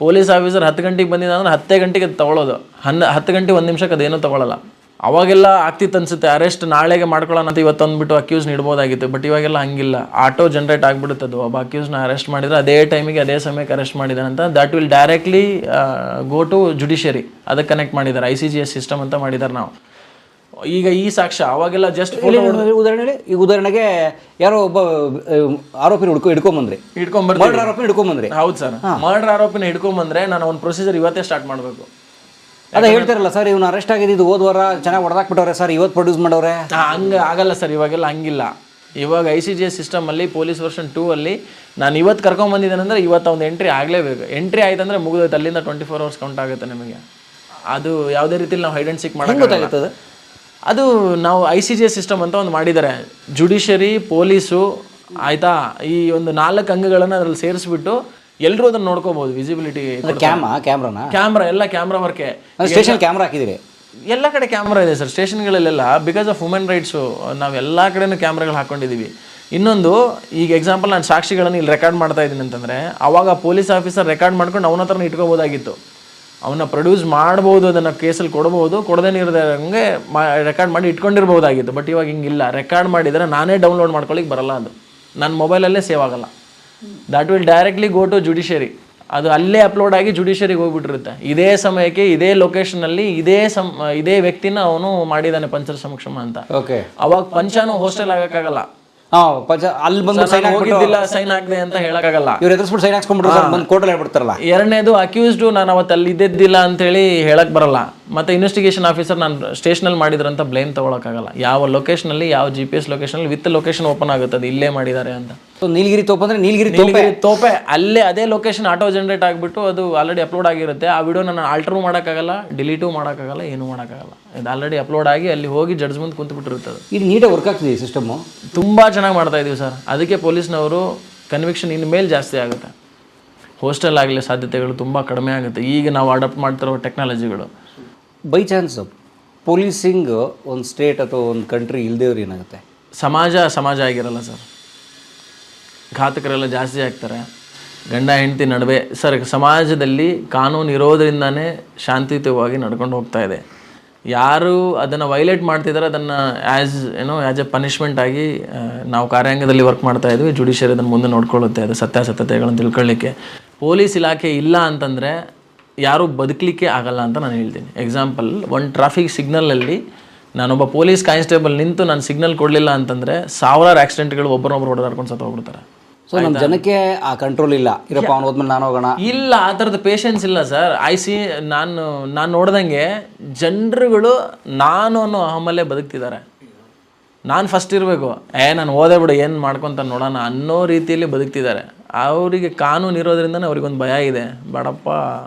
ಪೊಲೀಸ್ ಆಫೀಸರ್ 10 ಗಂಟೆಗೆ ಬಂದಿದ್ದ ಅಂದ್ರೆ 10 ಗಂಟೆಗೆ ಅದು ತೊಗೊಳ್ಳೋದು. 10 ಗಂಟೆ 1 ನಿಮಿಷಕ್ಕೆ ಅದೇನೂ ತೊಗೊಳ್ಳಲ್ಲ. ಅವಾಗೆಲ್ಲ ಆಗ್ತಿತ್ತು ಅನ್ಸುತ್ತೆ, ಅರೆಸ್ಟ್ ನಾಳೆಗೆ ಮಾಡ್ಕೊಳ್ಳೋಣ ಅಂತ ಇವತ್ತು ಅಂದ್ಬಿಟ್ಟು ಅಕ್ಯೂಸ್ನ ಇಡ್ಬೋದಾಗಿತ್ತು. ಬಟ್ ಇವಾಗೆಲ್ಲ ಹಂಗಿಲ್ಲ, ಆಟೋ ಜನ್ರೇಟ್ ಆಗಿಬಿಡುತ್ತದು. ಒಬ್ಬ ಅಕ್ಯೂಸ್ನ ಅರೆಸ್ಟ್ ಮಾಡಿದರೆ ಅದೇ ಟೈಮಿಗೆ ಅದೇ ಸಮಯಕ್ಕೆ ಅರೆಸ್ಟ್ ಮಾಡಿದಾನೆ ಅಂತ that will directly go to judiciary. ಅದಕ್ಕೆ ಕನೆಕ್ಟ್ ಮಾಡಿದ್ದಾರೆ, ICGS ಸಿಸ್ಟಮ್ ಅಂತ ಮಾಡಿದ್ದಾರೆ. ನಾವು ಈಗ ಈ ಸಾಕ್ಷ್ಯ ಅವಾಗೆಲ್ಲ ಜಸ್ಟ್ ಉದಾಹರಣೆಗೆ ಯಾರೋ ಒಬ್ಬ ಆರೋಪಿನ ಹಿಡ್ಕೊಂಬಂದ್ರಿ. ಹೌದು ಸರ್, ಮರ್ಡರ್ ಆರೋಪಿನ ಹಿಡ್ಕೊಂಬಂದ್ರೆ ನಾನು ಒಂದು ಪ್ರೊಸೀಜರ್ ಇವತ್ತೇ ಸ್ಟಾರ್ಟ್ ಮಾಡಬೇಕು. ಅದೇ ಹೇಳ್ತಾರಲ್ಲ ಸರ್, ಇವ್ನು ಅರೆಸ್ಟ್ ಆಗಿದ್ದು ಹೋದ ವಾರ ಚೆನ್ನಾಗಿ ಹೊಡೆದಾಕ್ಬಿಟ್ಟವ್ರೆ ಸರ್, ಇವತ್ತು ಪ್ರೊಡ್ಯೂಸ್ ಮಾಡವ್ರೆ. ಹಂಗೆ ಆಗಲ್ಲ ಸರ್, ಇವಾಗೆಲ್ಲ ಹಂಗಿಲ್ಲ. ಇವಾಗ ICGS ಸಿಸ್ಟಮಲ್ಲಿ ಪೊಲೀಸ್ ವರ್ಷನ್ 2 ಅಲ್ಲಿ ನಾನು ಇವತ್ತು ಕರ್ಕೊಂಬಂದಿದ್ದೇನೆ ಅಂದರೆ ಇವತ್ತು ಒಂದು ಎಂಟ್ರಿ ಆಗಲೇಬೇಕು. ಎಂಟ್ರಿ ಆಯ್ತಂದ್ರೆ ಮುಗಿದೋಯ್ತು, ಅಲ್ಲಿಂದ 24 hours ಕೌಂಟ್ ಆಗುತ್ತೆ ನಿಮಗೆ. ಅದು ಯಾವುದೇ ರೀತಿಲಿ ನಾವು ಹೈಡ್ ಆ್ಯಂಡ್ ಸೀಕ್ ಮಾಡೋಕ್ಕಾಗುತ್ತದೆ. ಅದು ನಾವು ICGS ಸಿಸ್ಟಮ್ ಅಂತ ಒಂದು ಮಾಡಿದ್ದಾರೆ. ಜುಡಿಷರಿ, ಪೊಲೀಸು ಆಯಿತಾ, ಈ ಒಂದು 4 ಅಂಗಗಳನ್ನು ಅದರಲ್ಲಿ ಸೇರಿಸ್ಬಿಟ್ಟು ಎಲ್ಲರೂ ಅದನ್ನು ನೋಡ್ಕೋಬಹುದು. ವಿಸಿಬಿಲಿಟಿ ಕ್ಯಾಮ್ರಾ ಎಲ್ಲ ಕ್ಯಾಮ್ರಾ ವರ್ಕೆ. ಸ್ಟೇಷನ್ ಕ್ಯಾಮ್ರಾ ಹಾಕಿದಿರಿ? ಎಲ್ಲ ಕಡೆ ಕ್ಯಾಮ್ರಾ ಇದೆ ಸರ್ ಸ್ಟೇಷನ್ಗಳಲ್ಲೆಲ್ಲ. ಬಿಕಾಸ್ ಆಫ್ ವುಮೆನ್ ರೈಟ್ಸು ನಾವು ಎಲ್ಲ ಕಡೆನೂ ಕ್ಯಾಮ್ರಾಗಳು ಹಾಕ್ಕೊಂಡಿದ್ದೀವಿ. ಇನ್ನೊಂದು, ಈಗ ಎಕ್ಸಾಂಪಲ್ ನಾನು ಸಾಕ್ಷಿಗಳನ್ನು ಇಲ್ಲಿ ರೆಕಾರ್ಡ್ ಮಾಡ್ತಾ ಇದ್ದೀನಿ ಅಂತಂದರೆ ಅವಾಗ ಪೊಲೀಸ್ ಆಫೀಸರ್ ರೆಕಾರ್ಡ್ ಮಾಡ್ಕೊಂಡು ಅವನ ಹತ್ರನೇ ಇಟ್ಕೋಬೋದಾಗಿತ್ತು. ಅವನ್ನ ಪ್ರೊಡ್ಯೂಸ್ ಮಾಡ್ಬೋದು, ಅದನ್ನು ಕೇಸಲ್ಲಿ ಕೊಡ್ಬೋದು, ಕೊಡದೇ ಇರೋದಂಗೆ ರೆಕಾರ್ಡ್ ಮಾಡಿ ಇಟ್ಕೊಂಡಿರ್ಬೋದಾಗಿತ್ತು. ಬಟ್ ಇವಾಗ ಹಿಂಗಿಲ್ಲ. ರೆಕಾರ್ಡ್ ಮಾಡಿದರೆ ನಾನೇ ಡೌನ್ಲೋಡ್ ಮಾಡ್ಕೊಳ್ಳಿಕ್ಕೆ ಬರಲ್ಲ, ಅದು ನನ್ನ ಮೊಬೈಲಲ್ಲೇ ಸೇವ್ ಆಗಲ್ಲ. That will directly go to judiciary. ಅದು ಅಲ್ಲೇ ಅಪ್ಲೋಡ್ ಆಗಿ ಜುಡಿಷಿಯರಿಗೆ ಹೋಗ್ಬಿಟ್ಟಿರುತ್ತೆ. ಇದೇ ಸಮಯಕ್ಕೆ ಇದೇ ಲೊಕೇಶನಲ್ಲಿ ಇದೇ ವ್ಯಕ್ತಿನ ಅವನು ಮಾಡಿದ್ದಾನೆ ಪಂಚರ ಸಮಕ್ಷಮ ಅಂತ. ಅವಾಗ ಪಂಚನು ಹೋಸ್ಟೆಲ್ ಆಗಕ್ಕಾಗಲ್ಲ. ಅಲ್ಲಿ ಬಂದು ಸೈನ್ ಹಾಕ್ದೆ ಅಂತ ಹೇಳಕ್ಕಾಗಲ್ಲ. ಎರಡನೇದು ಅಕ್ಯೂಸ್ಡ್ ನಾನು ಅವತ್ತು ಅಲ್ಲಿ ಇದ್ದಿದ್ದಿಲ್ಲ ಅಂತ ಹೇಳಿ ಹೇಳಕ್ ಬರಲ್ಲ. ಮತ್ತೆ ಇನ್ವೆಸ್ಟಿಗೇಷನ್ ಆಫೀಸರ್ ನಾನು ಸ್ಟೇಷನಲ್ಲಿ ಮಾಡಿದ್ರಂತ ಬ್ಲೇಮ್ ತಗೊಳಕ್ಕಾಗಲ್ಲ. ಯಾವ ಲೊಕೇಶನಲ್ಲಿ, ಯಾವ GPS ಲೊಕೇಶನಲ್ಲಿ ವಿತ್ ಲೊಕೇಶನ್ ಓಪನ್ ಆಗುತ್ತೆ, ಅದು ಇಲ್ಲೇ ಮಾಡಿದ್ದಾರೆ ಅಂತ. ನೀಲಗಿರಿ ತೋಪ ಅಂದ್ರೆ ನೀಲಗಿರಿ ತೋಪೆ ಅಲ್ಲೇ ಅದೇ ಲೊಕೇಶನ್ ಆಟೋ ಜನರೇಟ್ ಆಗಿಬಿಟ್ಟು ಅದು ಆಲ್ರೆಡಿ ಅಪ್ಲೋಡ್ ಆಗಿರುತ್ತೆ. ಆ ವಿಡಿಯೋ ನಾನು ಆಲ್ಟರ್ ಮಾಡೋಕ್ಕಾಗಲ್ಲ, ಡಿಲೀಟು ಮಾಡೋಕ್ಕಾಗಲ್ಲ, ಏನೂ ಮಾಡೋಕ್ಕಾಗಲ್ಲ. ಇದು ಆಲ್ರೆಡಿ ಅಪ್ಲೋಡ್ ಆಗಿ ಅಲ್ಲಿ ಹೋಗಿ ಜಡ್ಜ್ ಮುಂದೆ ಕುಂತ್ಬಿಟ್ಟಿರುತ್ತದೆ. ಇದು ನೀಟಾಗಿ ವರ್ಕ್ ಆಗ್ತಿದೆ ಸಿಸ್ಟಮು, ತುಂಬ ಚೆನ್ನಾಗಿ ಮಾಡ್ತಾ ಇದೀವಿ ಸರ್. ಅದಕ್ಕೆ ಪೊಲೀಸ್ನವರು ಕನ್ವಿಕ್ಷನ್ ಇನ್ಮೇಲೆ ಜಾಸ್ತಿ ಆಗುತ್ತೆ. ಹೋಸ್ಟೆಲ್ ಆಗಲಿ ಸಾಧ್ಯತೆಗಳು ತುಂಬ ಕಡಿಮೆ ಆಗುತ್ತೆ ಈಗ ನಾವು ಅಡಾಪ್ಟ್ ಮಾಡ್ತಿರೋ ಟೆಕ್ನಾಲಜಿಗಳು. ಬೈ ಚಾನ್ಸ್ ಪೊಲೀಸಿಂಗ್ ಒಂದು ಸ್ಟೇಟ್ ಅಥವಾ ಒಂದು ಕಂಟ್ರಿ ಇಲ್ದೇವ್ರು ಏನಾಗುತ್ತೆ? ಸಮಾಜ ಆಗಿರಲ್ಲ ಸರ್. ಘಾತಕರೆಲ್ಲ ಜಾಸ್ತಿ ಆಗ್ತಾರೆ, ಗಂಡ ಹೆಂಡತಿ ನಡುವೆ. ಸರ್, ಸಮಾಜದಲ್ಲಿ ಕಾನೂನು ಇರೋದ್ರಿಂದನೇ ಶಾಂತಿಯುತವಾಗಿ ನಡ್ಕೊಂಡು ಹೋಗ್ತಾ ಇದೆ. ಯಾರು ಅದನ್ನು ವೈಲೇಟ್ ಮಾಡ್ತಿದ್ದಾರೆ ಅದನ್ನು ಆ್ಯಸ್ ಎ ಪನಿಷ್ಮೆಂಟ್ ಆಗಿ ನಾವು ಕಾರ್ಯಾಂಗದಲ್ಲಿ ವರ್ಕ್ ಮಾಡ್ತಾ ಇದ್ವಿ. ಜುಡಿಷಿಯರಿ ಅದನ್ನು ಮುಂದೆ ನೋಡ್ಕೊಳ್ಳುತ್ತೆ, ಅದು ಸತ್ಯಾಸತ್ಯತೆಗಳನ್ನು ತಿಳ್ಕೊಳ್ಳಿಕ್ಕೆ. ಪೊಲೀಸ್ ಇಲಾಖೆ ಇಲ್ಲ ಅಂತಂದರೆ ಯಾರೂ ಬದುಕಲಿಕ್ಕೆ ಆಗಲ್ಲ ಅಂತ ನಾನು ಹೇಳ್ತೀನಿ. ಎಕ್ಸಾಂಪಲ್, ಒಂದು ಟ್ರಾಫಿಕ್ ಸಿಗ್ನಲಲ್ಲಿ ನಾನೊಬ್ಬ ಪೊಲೀಸ್ ಕಾನ್ಸ್ಟೇಬಲ್ ನಿಂತು ನಾನು ಸಿಗ್ನಲ್ ಕೊಡಲಿಲ್ಲ ಅಂತಂದರೆ 1000 ಆಕ್ಸಿಡೆಂಟ್ಗಳು ಒಬ್ಬರೊಬ್ಬರು ಹೊಡೆದಾಡ್ಕೊಂಡು ಸತ್ತು ಹೋಗ್ಬಿಡ್ತಾರೆ. ಸೊ ನಮ್ಮ ಜನಕ್ಕೆ ಆ ಕಂಟ್ರೋಲ್ ಇಲ್ಲ. ಇರಪ್ಪ ಅವ್ನು ಹೋದ್ಮೇಲೆ ನಾನು ಹೋಗೋಣ ಇಲ್ಲ, ಆ ಥರದ ಪೇಷನ್ಸ್ ಇಲ್ಲ ಸರ್. ನಾನು ನೋಡ್ದಂಗೆ ಜನರುಗಳು ನಾನು ಅನ್ನೋ ಅಹಮಲ್ಲೇ ಬದುಕ್ತಿದ್ದಾರೆ. ನಾನು ಫಸ್ಟ್ ಇರಬೇಕು, ನಾನು ಓದೇ ಬಿಡು ಏನು ಮಾಡ್ಕೊತ ನೋಡೋಣ ಅನ್ನೋ ರೀತಿಯಲ್ಲಿ ಬದುಕ್ತಿದ್ದಾರೆ. ಅವರಿಗೆ ಕಾನೂನು ಇರೋದ್ರಿಂದನೇ ಅವ್ರಿಗೊಂದು ಭಯ ಇದೆ. ಬೇಡಪ್ಪ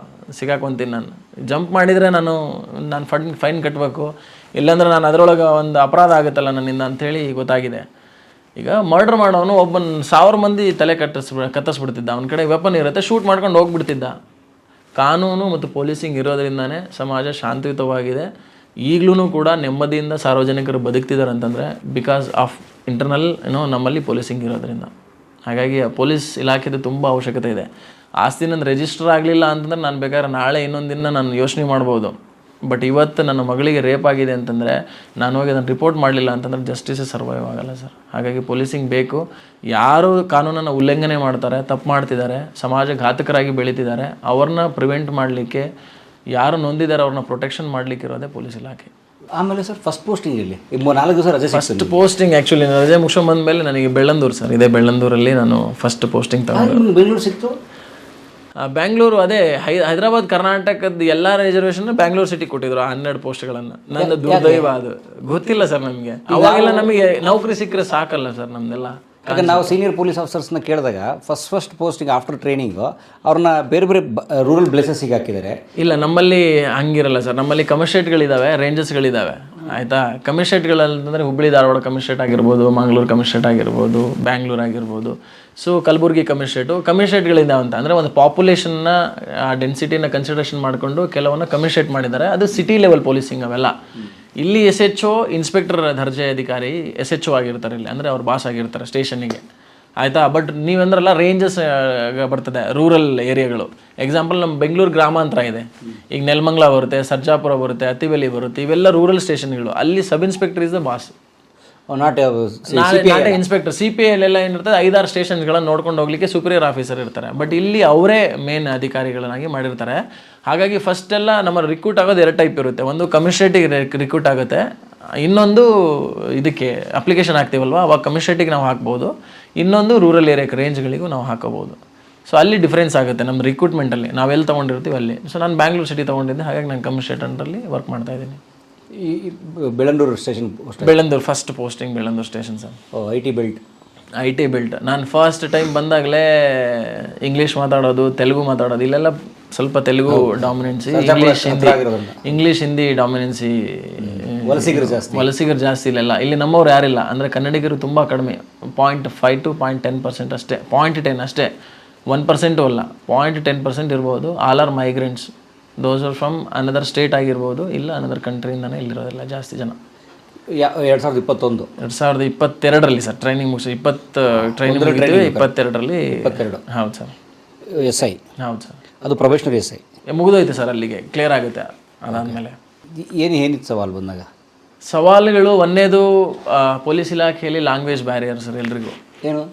ಸಿಗಾಕೊಂತೀನಿ, ನಾನು ಜಂಪ್ ಮಾಡಿದರೆ ನಾನು ಫೈನ್ ಕಟ್ಟಬೇಕು, ಇಲ್ಲಾಂದ್ರೆ ನಾನು ಅದರೊಳಗೆ ಒಂದು ಅಪರಾಧ ಆಗುತ್ತಲ್ಲ ನನ್ನಿಂದ ಅಂಥೇಳಿ ಗೊತ್ತಾಗಿದೆ. ಈಗ ಮರ್ಡರ್ ಮಾಡೋನು ಒಬ್ಬನ 1000 ಮಂದಿ ತಲೆ ಕತ್ತರಿಸ್ಬಿಡ್ತಿದ್ದ. ಅವನ ಕಡೆ ವೆಪನ್ ಇರುತ್ತೆ, ಶೂಟ್ ಮಾಡ್ಕೊಂಡು ಹೋಗ್ಬಿಡ್ತಿದ್ದ. ಕಾನೂನು ಮತ್ತು ಪೊಲೀಸಿಂಗ್ ಇರೋದ್ರಿಂದನೇ ಸಮಾಜ ಶಾಂತಿಯುತವಾಗಿದೆ. ಈಗಲೂ ಕೂಡ ನೆಮ್ಮದಿಯಿಂದ ಸಾರ್ವಜನಿಕರು ಬದುಕ್ತಿದ್ದಾರೆ ಅಂತಂದರೆ ಬಿಕಾಸ್ ಆಫ್ ಇಂಟರ್ನಲ್ ನಮ್ಮಲ್ಲಿ ಪೊಲೀಸಿಂಗ್ ಇರೋದ್ರಿಂದ. ಹಾಗಾಗಿ ಪೊಲೀಸ್ ಇಲಾಖೆದು ತುಂಬ ಅವಶ್ಯಕತೆ ಇದೆ. ಆಸ್ತಿ ನನ್ನ ರಿಜಿಸ್ಟರ್ ಆಗಲಿಲ್ಲ ಅಂತಂದ್ರೆ ನಾನು ಬೇಕಾದ್ರೆ ನಾಳೆ ಇನ್ನೊಂದು ದಿನ ನಾನು ಯೋಚನೆ ಮಾಡ್ಬೋದು. ಬಟ್ ಇವತ್ತು ನನ್ನ ಮಗಳಿಗೆ ರೇಪ್ ಆಗಿದೆ ಅಂತಂದರೆ ನಾನು ಹೋಗಿ ಅದನ್ನು ರಿಪೋರ್ಟ್ ಮಾಡಲಿಲ್ಲ ಅಂತಂದರೆ ಜಸ್ಟಿಸೇ ಸರ್ವೈವ್ ಆಗಲ್ಲ ಸರ್. ಹಾಗಾಗಿ ಪೊಲೀಸಿಂಗ್ ಬೇಕು. ಯಾರು ಕಾನೂನನ್ನು ಉಲ್ಲಂಘನೆ ಮಾಡ್ತಾರೆ, ತಪ್ಪು ಮಾಡ್ತಿದ್ದಾರೆ, ಸಮಾಜ ಘಾತಕರಾಗಿ ಬೆಳೀತಿದ್ದಾರೆ, ಅವ್ರನ್ನ ಪ್ರಿವೆಂಟ್ ಮಾಡಲಿಕ್ಕೆ, ಯಾರು ನೊಂದಿದ್ದಾರೆ ಅವ್ರನ್ನ ಪ್ರೊಟೆಕ್ಷನ್ ಮಾಡಲಿಕ್ಕೆ ಇರೋದೇ ಪೊಲೀಸ್ ಇಲಾಖೆ. ಆಮೇಲೆ ಸರ್ ಫಸ್ಟ್ ಪೋಸ್ಟಿಂಗ್ ಇಲ್ಲಿ 4 ದಿವಸ ರಜೆ ಸಿಕ್ತು. ಫಸ್ಟ್ ಪೋಸ್ಟಿಂಗ್ ಆ್ಯಕ್ಚುಲಿ ರಜೆ ಮುಗಿಸ್ಕೊಂಡ್ ಬಂದಮೇಲೆ ನನಗೆ ಬೆಳ್ಳಂದೂರು ಸರ್, ಇದೇ ಬೆಳ್ಳಂದೂರಲ್ಲಿ ನಾನು ಫಸ್ಟ್ ಪೋಸ್ಟಿಂಗ್ ತಗೊಂಡು. ನಿಮ್ಗೆ ಬೆಂಗಳೂರು ಸಿಕ್ತು? ಬ್ಯಾಂಗ್ಳೂರು ಅದೇ ಹೈದರಾಬಾದ್ ಕರ್ನಾಟಕದ ಎಲ್ಲ ರಿಸರ್ವೇಷನ್ ಬ್ಯಾಂಗ್ಳೂರು ಸಿಟಿ ಕೊಟ್ಟಿದ್ರು 12 ಪೋಸ್ಟ್ಗಳನ್ನು. ನನ್ನ ದುರ್ದೈವ ಅದು, ಗೊತ್ತಿಲ್ಲ ಸರ್ ನಮಗೆ. ಅವಾಗೆಲ್ಲ ನಮಗೆ ನೌಕರಿ ಸಿಕ್ಕರೆ ಸಾಕಲ್ಲ ಸರ್ ನಮ್ದೆಲ್ಲ. ಯಾಕಂದ್ರೆ ನಾವು ಸೀನಿಯರ್ ಪೊಲೀಸ್ ಆಫೀಸರ್ಸ್ನ ಕೇಳಿದಾಗ ಫಸ್ಟ್ ಪೋಸ್ಟಿಂಗ್ ಆಫ್ಟರ್ ಟ್ರೈನಿಂಗು ಅವ್ರನ್ನ ಬೇರೆ ಬೇರೆ ರೂರಲ್ ಪ್ಲೇಸಸ್ಸಿಗೆ ಹಾಕಿದ್ದಾರೆ. ಇಲ್ಲ, ನಮ್ಮಲ್ಲಿ ಹಂಗಿರಲ್ಲ ಸರ್. ನಮ್ಮಲ್ಲಿ ಕಮಿಷನರೇಟ್ಗಳಿದ್ದಾವೆ, ರೇಂಜಸ್ಗಳಿದ್ದಾವೆ, ಆಯಿತಾ. ಕಮಿಷನರೇಟ್ಗಳಂತಂದರೆ ಹುಬ್ಬಳ್ಳಿ ಧಾರವಾಡ ಕಮಿಷನರೇಟ್ ಆಗಿರ್ಬೋದು, ಮಂಗಳೂರು ಕಮಿಷನರೇಟ್ ಆಗಿರ್ಬೋದು, ಬ್ಯಾಂಗ್ಳೂರು ಆಗಿರ್ಬೋದು, ಸೊ ಕಲಬುರಗಿ ಕಮಿಷನರೇಟ್ಗಳಿದ್ದಾವೆ ಅಂತ. ಅಂದರೆ ಒಂದು ಪಾಪ್ಯುಲೇಷನ್ನ ಆ ಡೆನ್ಸಿಟಿನ ಕನ್ಸಿಡರೇಷನ್ ಮಾಡಿಕೊಂಡು ಕೆಲವನ್ನ ಕಮಿಷನರೇಟ್ ಮಾಡಿದ್ದಾರೆ. ಅದು ಸಿಟಿ ಲೆವೆಲ್ ಪೊಲೀಸಿಂಗ್ ಅವೆಲ್ಲ. ಇಲ್ಲಿ SHO ಇನ್ಸ್ಪೆಕ್ಟರ್ ದರ್ಜೆ ಅಧಿಕಾರಿ SHO ಆಗಿರ್ತಾರೆ ಇಲ್ಲಿ, ಅಂದರೆ ಅವ್ರು ಬಾಸ್ ಆಗಿರ್ತಾರೆ ಸ್ಟೇಷನ್ನಿಗೆ, ಆಯಿತಾ. ಬಟ್ ನೀವಂದ್ರಲ್ಲ ರೇಂಜಸ್ ಬರ್ತದೆ ರೂರಲ್ ಏರಿಯಾಗಳು. ಎಕ್ಸಾಂಪಲ್ ನಮ್ಮ ಬೆಂಗಳೂರು ಗ್ರಾಮಾಂತರ ಇದೆ, ಈಗ ನೆಲಮಂಗಲ ಬರುತ್ತೆ, ಸರ್ಜಾಪುರ ಬರುತ್ತೆ, ಅತ್ತಿಬೆಲೆ ಬರುತ್ತೆ, ಇವೆಲ್ಲ ರೂರಲ್ ಸ್ಟೇಷನ್ಗಳು. ಅಲ್ಲಿ sub inspector is the boss, not inspector. CPIಲೆಲ್ಲ ಏನಿರ್ತದೆ 5-6 ಸ್ಟೇಷನ್ಗಳನ್ನು ನೋಡ್ಕೊಂಡು ಹೋಗ್ಲಿಕ್ಕೆ ಸುಪೀರಿಯರ್ ಆಫೀಸರ್ ಇರ್ತಾರೆ. ಬಟ್ ಇಲ್ಲಿ ಅವರೇ ಮೇನ್ ಅಧಿಕಾರಿಗಳನ್ನಾಗಿ ಮಾಡಿರ್ತಾರೆ. ಹಾಗಾಗಿ ಫಸ್ಟ್ ಎಲ್ಲ ನಮ್ಮ ರಿಕ್ರೂಟ್ ಆಗೋದು 2 ಟೈಪ್ ಇರುತ್ತೆ. ಒಂದು ಕಮಿಷನರೇಟಿಗೆ ರಿಕ್ರೂಟ್ ಆಗುತ್ತೆ, ಇನ್ನೊಂದು ಇದಕ್ಕೆ ಅಪ್ಲಿಕೇಶನ್ ಹಾಕ್ತೀವಲ್ವ ಅವಾಗ ಕಮಿಷನರೇಟಿಗೆ ನಾವು ಹಾಕ್ಬೋದು, ಇನ್ನೊಂದು ರೂರಲ್ ಏರಿಯಾಕ್ಕೆ ರೇಂಜ್ಗಳಿಗೂ ನಾವು ಹಾಕೋಬೋದು. ಸೊ ಅಲ್ಲಿ ಡಿಫ್ರೆನ್ಸ್ ಆಗುತ್ತೆ ನಮ್ಮ ರಿಕ್ರೂಟ್ಮೆಂಟಲ್ಲಿ, ನಾವೆಲ್ಲಿ ತೊಗೊಂಡಿರ್ತೀವಿ ಅಲ್ಲಿ. ಸೊ ನಾನು ಬ್ಯಾಂಗ್ಳೂರು ಸಿಟಿ ತೊಗೊಂಡಿದ್ದೆ, ಹಾಗಾಗಿ ನಾನು ಕಮಿಷನರೇಟ್ ಅಂಡರಲ್ಲಿ ವರ್ಕ್ ಮಾಡ್ತಾ ಇದ್ದೀನಿ. ಈ Bellandur station? Bellandur first posting Bellandur station sir. IT belt. ನಾನು ಫಸ್ಟ್ ಟೈಮ್ ಬಂದಾಗಲೇ ಇಂಗ್ಲೀಷ್ ಮಾತಾಡೋದು, ತೆಲುಗು ಮಾತಾಡೋದು, ಇಲ್ಲೆಲ್ಲ ಸ್ವಲ್ಪ ತೆಲುಗು ಡಾಮಿನೆನ್ಸಿ, ಇಂಗ್ಲೀಷ್ ಹಿಂದಿ ಡಾಮಿನೆನ್ಸಿ, ವಲಸಿಗರು ಜಾಸ್ತಿ ಇಲ್ಲೆಲ್ಲ. ಇಲ್ಲಿ ನಮ್ಮವ್ರು ಯಾರಿಲ್ಲ, ಅಂದರೆ ಕನ್ನಡಿಗರು ತುಂಬ ಕಡಿಮೆ, 0.5 to 0.10% ಅಷ್ಟೇ, 0.10 ಅಷ್ಟೇ, 1% ಅಲ್ಲ, 0.10% ಇರ್ಬೋದು. All are migrants, those are from another state ಆಗಿರ್ಬೋದು, ಇಲ್ಲ ಅನದರ್ ಕಂಟ್ರಿಯಿಂದನೇ ಇಲ್ಲಿರೋದಿಲ್ಲ ಜಾಸ್ತಿ ಜನ. 2022ರಲ್ಲಿ ಸರ್ ಟ್ರೈನಿಂಗ್ ಮುಗಿಸಿ, ಟ್ರೈನಿಂಗ್ 22ರಲ್ಲಿ. ಹೌದು ಸರ್. SI? ಹೌದು ಸರ್. ಅದು ಪ್ರೊಬೇಷನರಿ SI ಮುಗಿದೋಯ್ತು ಸರ್, ಅಲ್ಲಿಗೆ ಕ್ಲಿಯರ್ ಆಗುತ್ತೆ. ಅದಾದಮೇಲೆ ಏನಿತ್ತು ಸವಾಲು ಬಂದಾಗ? ಸವಾಲುಗಳು ಒಂದೇದು ಪೊಲೀಸ್ ಇಲಾಖೆಯಲ್ಲಿ ಲ್ಯಾಂಗ್ವೇಜ್ ಬ್ಯಾರಿಯರ್ ಸರ್ ಎಲ್ರಿಗೂ. ಏನು?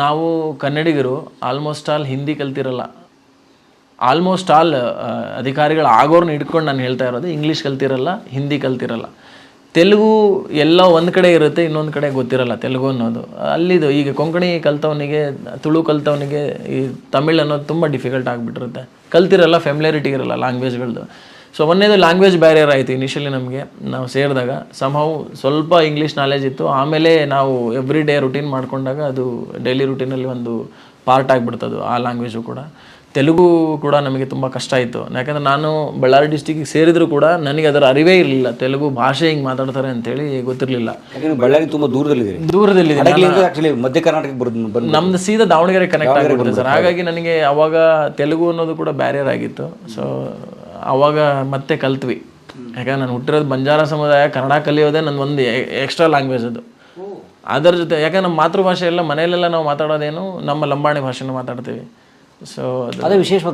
ನಾವು ಕನ್ನಡಿಗರು ಆಲ್ಮೋಸ್ಟ್ ಆಲ್ ಹಿಂದಿ ಕಲ್ತಿರಲ್ಲ. ಆಲ್ಮೋಸ್ಟ್ ಆಲ್ ಅಧಿಕಾರಿಗಳು ಆಗೋರ್ನ ಹಿಡ್ಕೊಂಡು ನಾನು ಹೇಳ್ತಾ ಇರೋದು, ಇಂಗ್ಲೀಷ್ ಕಲ್ತಿರಲ್ಲ, ಹಿಂದಿ ಕಲ್ತಿರಲ್ಲ. ತೆಲುಗು ಎಲ್ಲ ಒಂದು ಕಡೆ ಇರುತ್ತೆ, ಇನ್ನೊಂದು ಕಡೆ ಗೊತ್ತಿರಲ್ಲ ತೆಲುಗು ಅನ್ನೋದು. ಅಲ್ಲಿದು ಈಗ ಕೊಂಕಣಿ ಕಲ್ತವನಿಗೆ, ತುಳು ಕಲ್ತವನಿಗೆ ಈ ತಮಿಳ್ ಅನ್ನೋದು ತುಂಬ ಡಿಫಿಕಲ್ಟ್ ಆಗಿಬಿಟ್ಟಿರುತ್ತೆ. ಕಲ್ತಿರಲ್ಲ, ಫೆಮಿಲಿಯಾರಿಟಿ ಇರಲ್ಲ ಲ್ಯಾಂಗ್ವೇಜ್ಗಳದ್ದು. ಸೊ ಒಂದೇದು ಲ್ಯಾಂಗ್ವೇಜ್ ಬ್ಯಾರಿಯರ್ ಆಯಿತು ಇನಿಷಿಯಲಿ ನಮಗೆ. ನಾವು ಸೇರಿದಾಗ ಸಮಹೌ ಸ್ವಲ್ಪ ಇಂಗ್ಲೀಷ್ ನಾಲೆಜ್ ಇತ್ತು. ಆಮೇಲೆ ನಾವು ಎವ್ರಿ ಡೇ ರುಟೀನ್ ಮಾಡ್ಕೊಂಡಾಗ ಅದು ಡೈಲಿ ರುಟೀನಲ್ಲಿ ಒಂದು ಪಾರ್ಟ್ ಆಗಿಬಿಡ್ತದು ಆ ಲ್ಯಾಂಗ್ವೇಜು ಕೂಡ. ತೆಲುಗು ಕೂಡ ನಮಗೆ ತುಂಬ ಕಷ್ಟ ಆಯಿತು, ಯಾಕಂದರೆ ನಾನು ಬಳ್ಳಾರಿ ಡಿಸ್ಟಿಕ್ಕಿಗೆ ಸೇರಿದರೂ ಕೂಡ ನನಗೆ ಅದರ ಅರಿವೇ ಇರಲಿಲ್ಲ, ತೆಲುಗು ಭಾಷೆ ಹಿಂಗೆ ಮಾತಾಡ್ತಾರೆ ಅಂತೇಳಿ ಗೊತ್ತಿರಲಿಲ್ಲ. ಬಳ್ಳಾರಿ ತುಂಬ ದೂರದಲ್ಲಿದೆ. ಮಧ್ಯ ಕರ್ನಾಟಕಕ್ಕೆ ಬರೋದು ನಮ್ದು ಸೀದಾ ದಾವಣಗೆರೆ ಕನೆಕ್ಟ್ ಆಗಿಬಿಡುತ್ತೆ ಸರ್. ಹಾಗಾಗಿ ನನಗೆ ಅವಾಗ ತೆಲುಗು ಅನ್ನೋದು ಕೂಡ ಬ್ಯಾರಿಯರ್ ಆಗಿತ್ತು. ಸೊ ಅವಾಗ ಮತ್ತೆ ಕಲ್ತ್ವಿ. ಯಾಕಂದ್ರೆ ನಾನು ಹುಟ್ಟಿರೋದು ಬಂಜಾರ ಸಮುದಾಯ, ಕನ್ನಡ ಕಲಿಯೋದೇ ನನ್ನ ಒಂದು ಎಕ್ಸ್ಟ್ರಾ ಲ್ಯಾಂಗ್ವೇಜ್ ಅದು. ಅದರ ಜೊತೆ ಯಾಕಂದ್ರೆ ನಮ್ಮ ಮಾತೃಭಾಷೆ ಎಲ್ಲ ಮನೆಯಲ್ಲೆಲ್ಲ ನಾವು ಮಾತಾಡೋದೇನು ನಮ್ಮ ಲಂಬಾಣಿ ಭಾಷೆನ ಮಾತಾಡ್ತೀವಿ. ಸೊ ಅದೇ ವಿಶೇಷವಾದ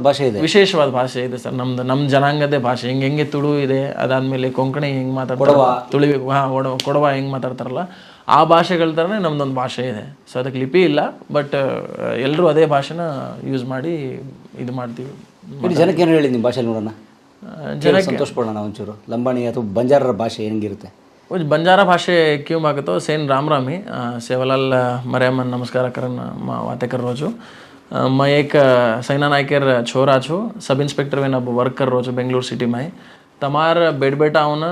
ಭಾಷೆ ಇದೆ ಸರ್ ನಮ್ದು, ನಮ್ಮ ಜನಾಂಗದೇ ಭಾಷೆ. ಹೆಂಗೆ ತುಳು ಇದೆ, ಅದಾದಮೇಲೆ ಕೊಂಕಣಿ ಹೆಂಗೆ ಮಾತಾಡ್ತಾರೆ, ತುಳುವಿ ಕೊಡವ ಹೆಂಗೆ ಮಾತಾಡ್ತಾರಲ್ಲ ಆ ಭಾಷೆಗಳ ಥರನೇ ನಮ್ದೊಂದು ಭಾಷೆ ಇದೆ. ಸೊ ಅದಕ್ಕೆ ಲಿಪಿ ಇಲ್ಲ, ಬಟ್ ಎಲ್ಲರೂ ಅದೇ ಭಾಷೆನ ಯೂಸ್ ಮಾಡಿ ಇದು ಮಾಡ್ತೀವಿ. ಜನಕ್ಕೆ ಏನು ಹೇಳಿ ನಿಮ್ಮ ಭಾಷೆ ನೋಡೋಣ, ಜನಕ್ಕೆ ಸಂತೋಷ ಪಡೋಣ ಒಂಚೂರು. ಲಂಬಾಣಿ ಅಥವಾ ಬಂಜಾರರ ಭಾಷೆ ಹೆಂಗಿರುತ್ತೆ? बंजारा भाषे क्यों मागतो सेन राम रामी सेवलाल मर्यामन नमस्कार करन वाते कर रोजु मैं एक सैना नायकर छोरा छु सब इंस्पेक्टर वेन अब वर्क कर रोजु बेंगलूर सिटी में तमार बेड बेटा ಅವನ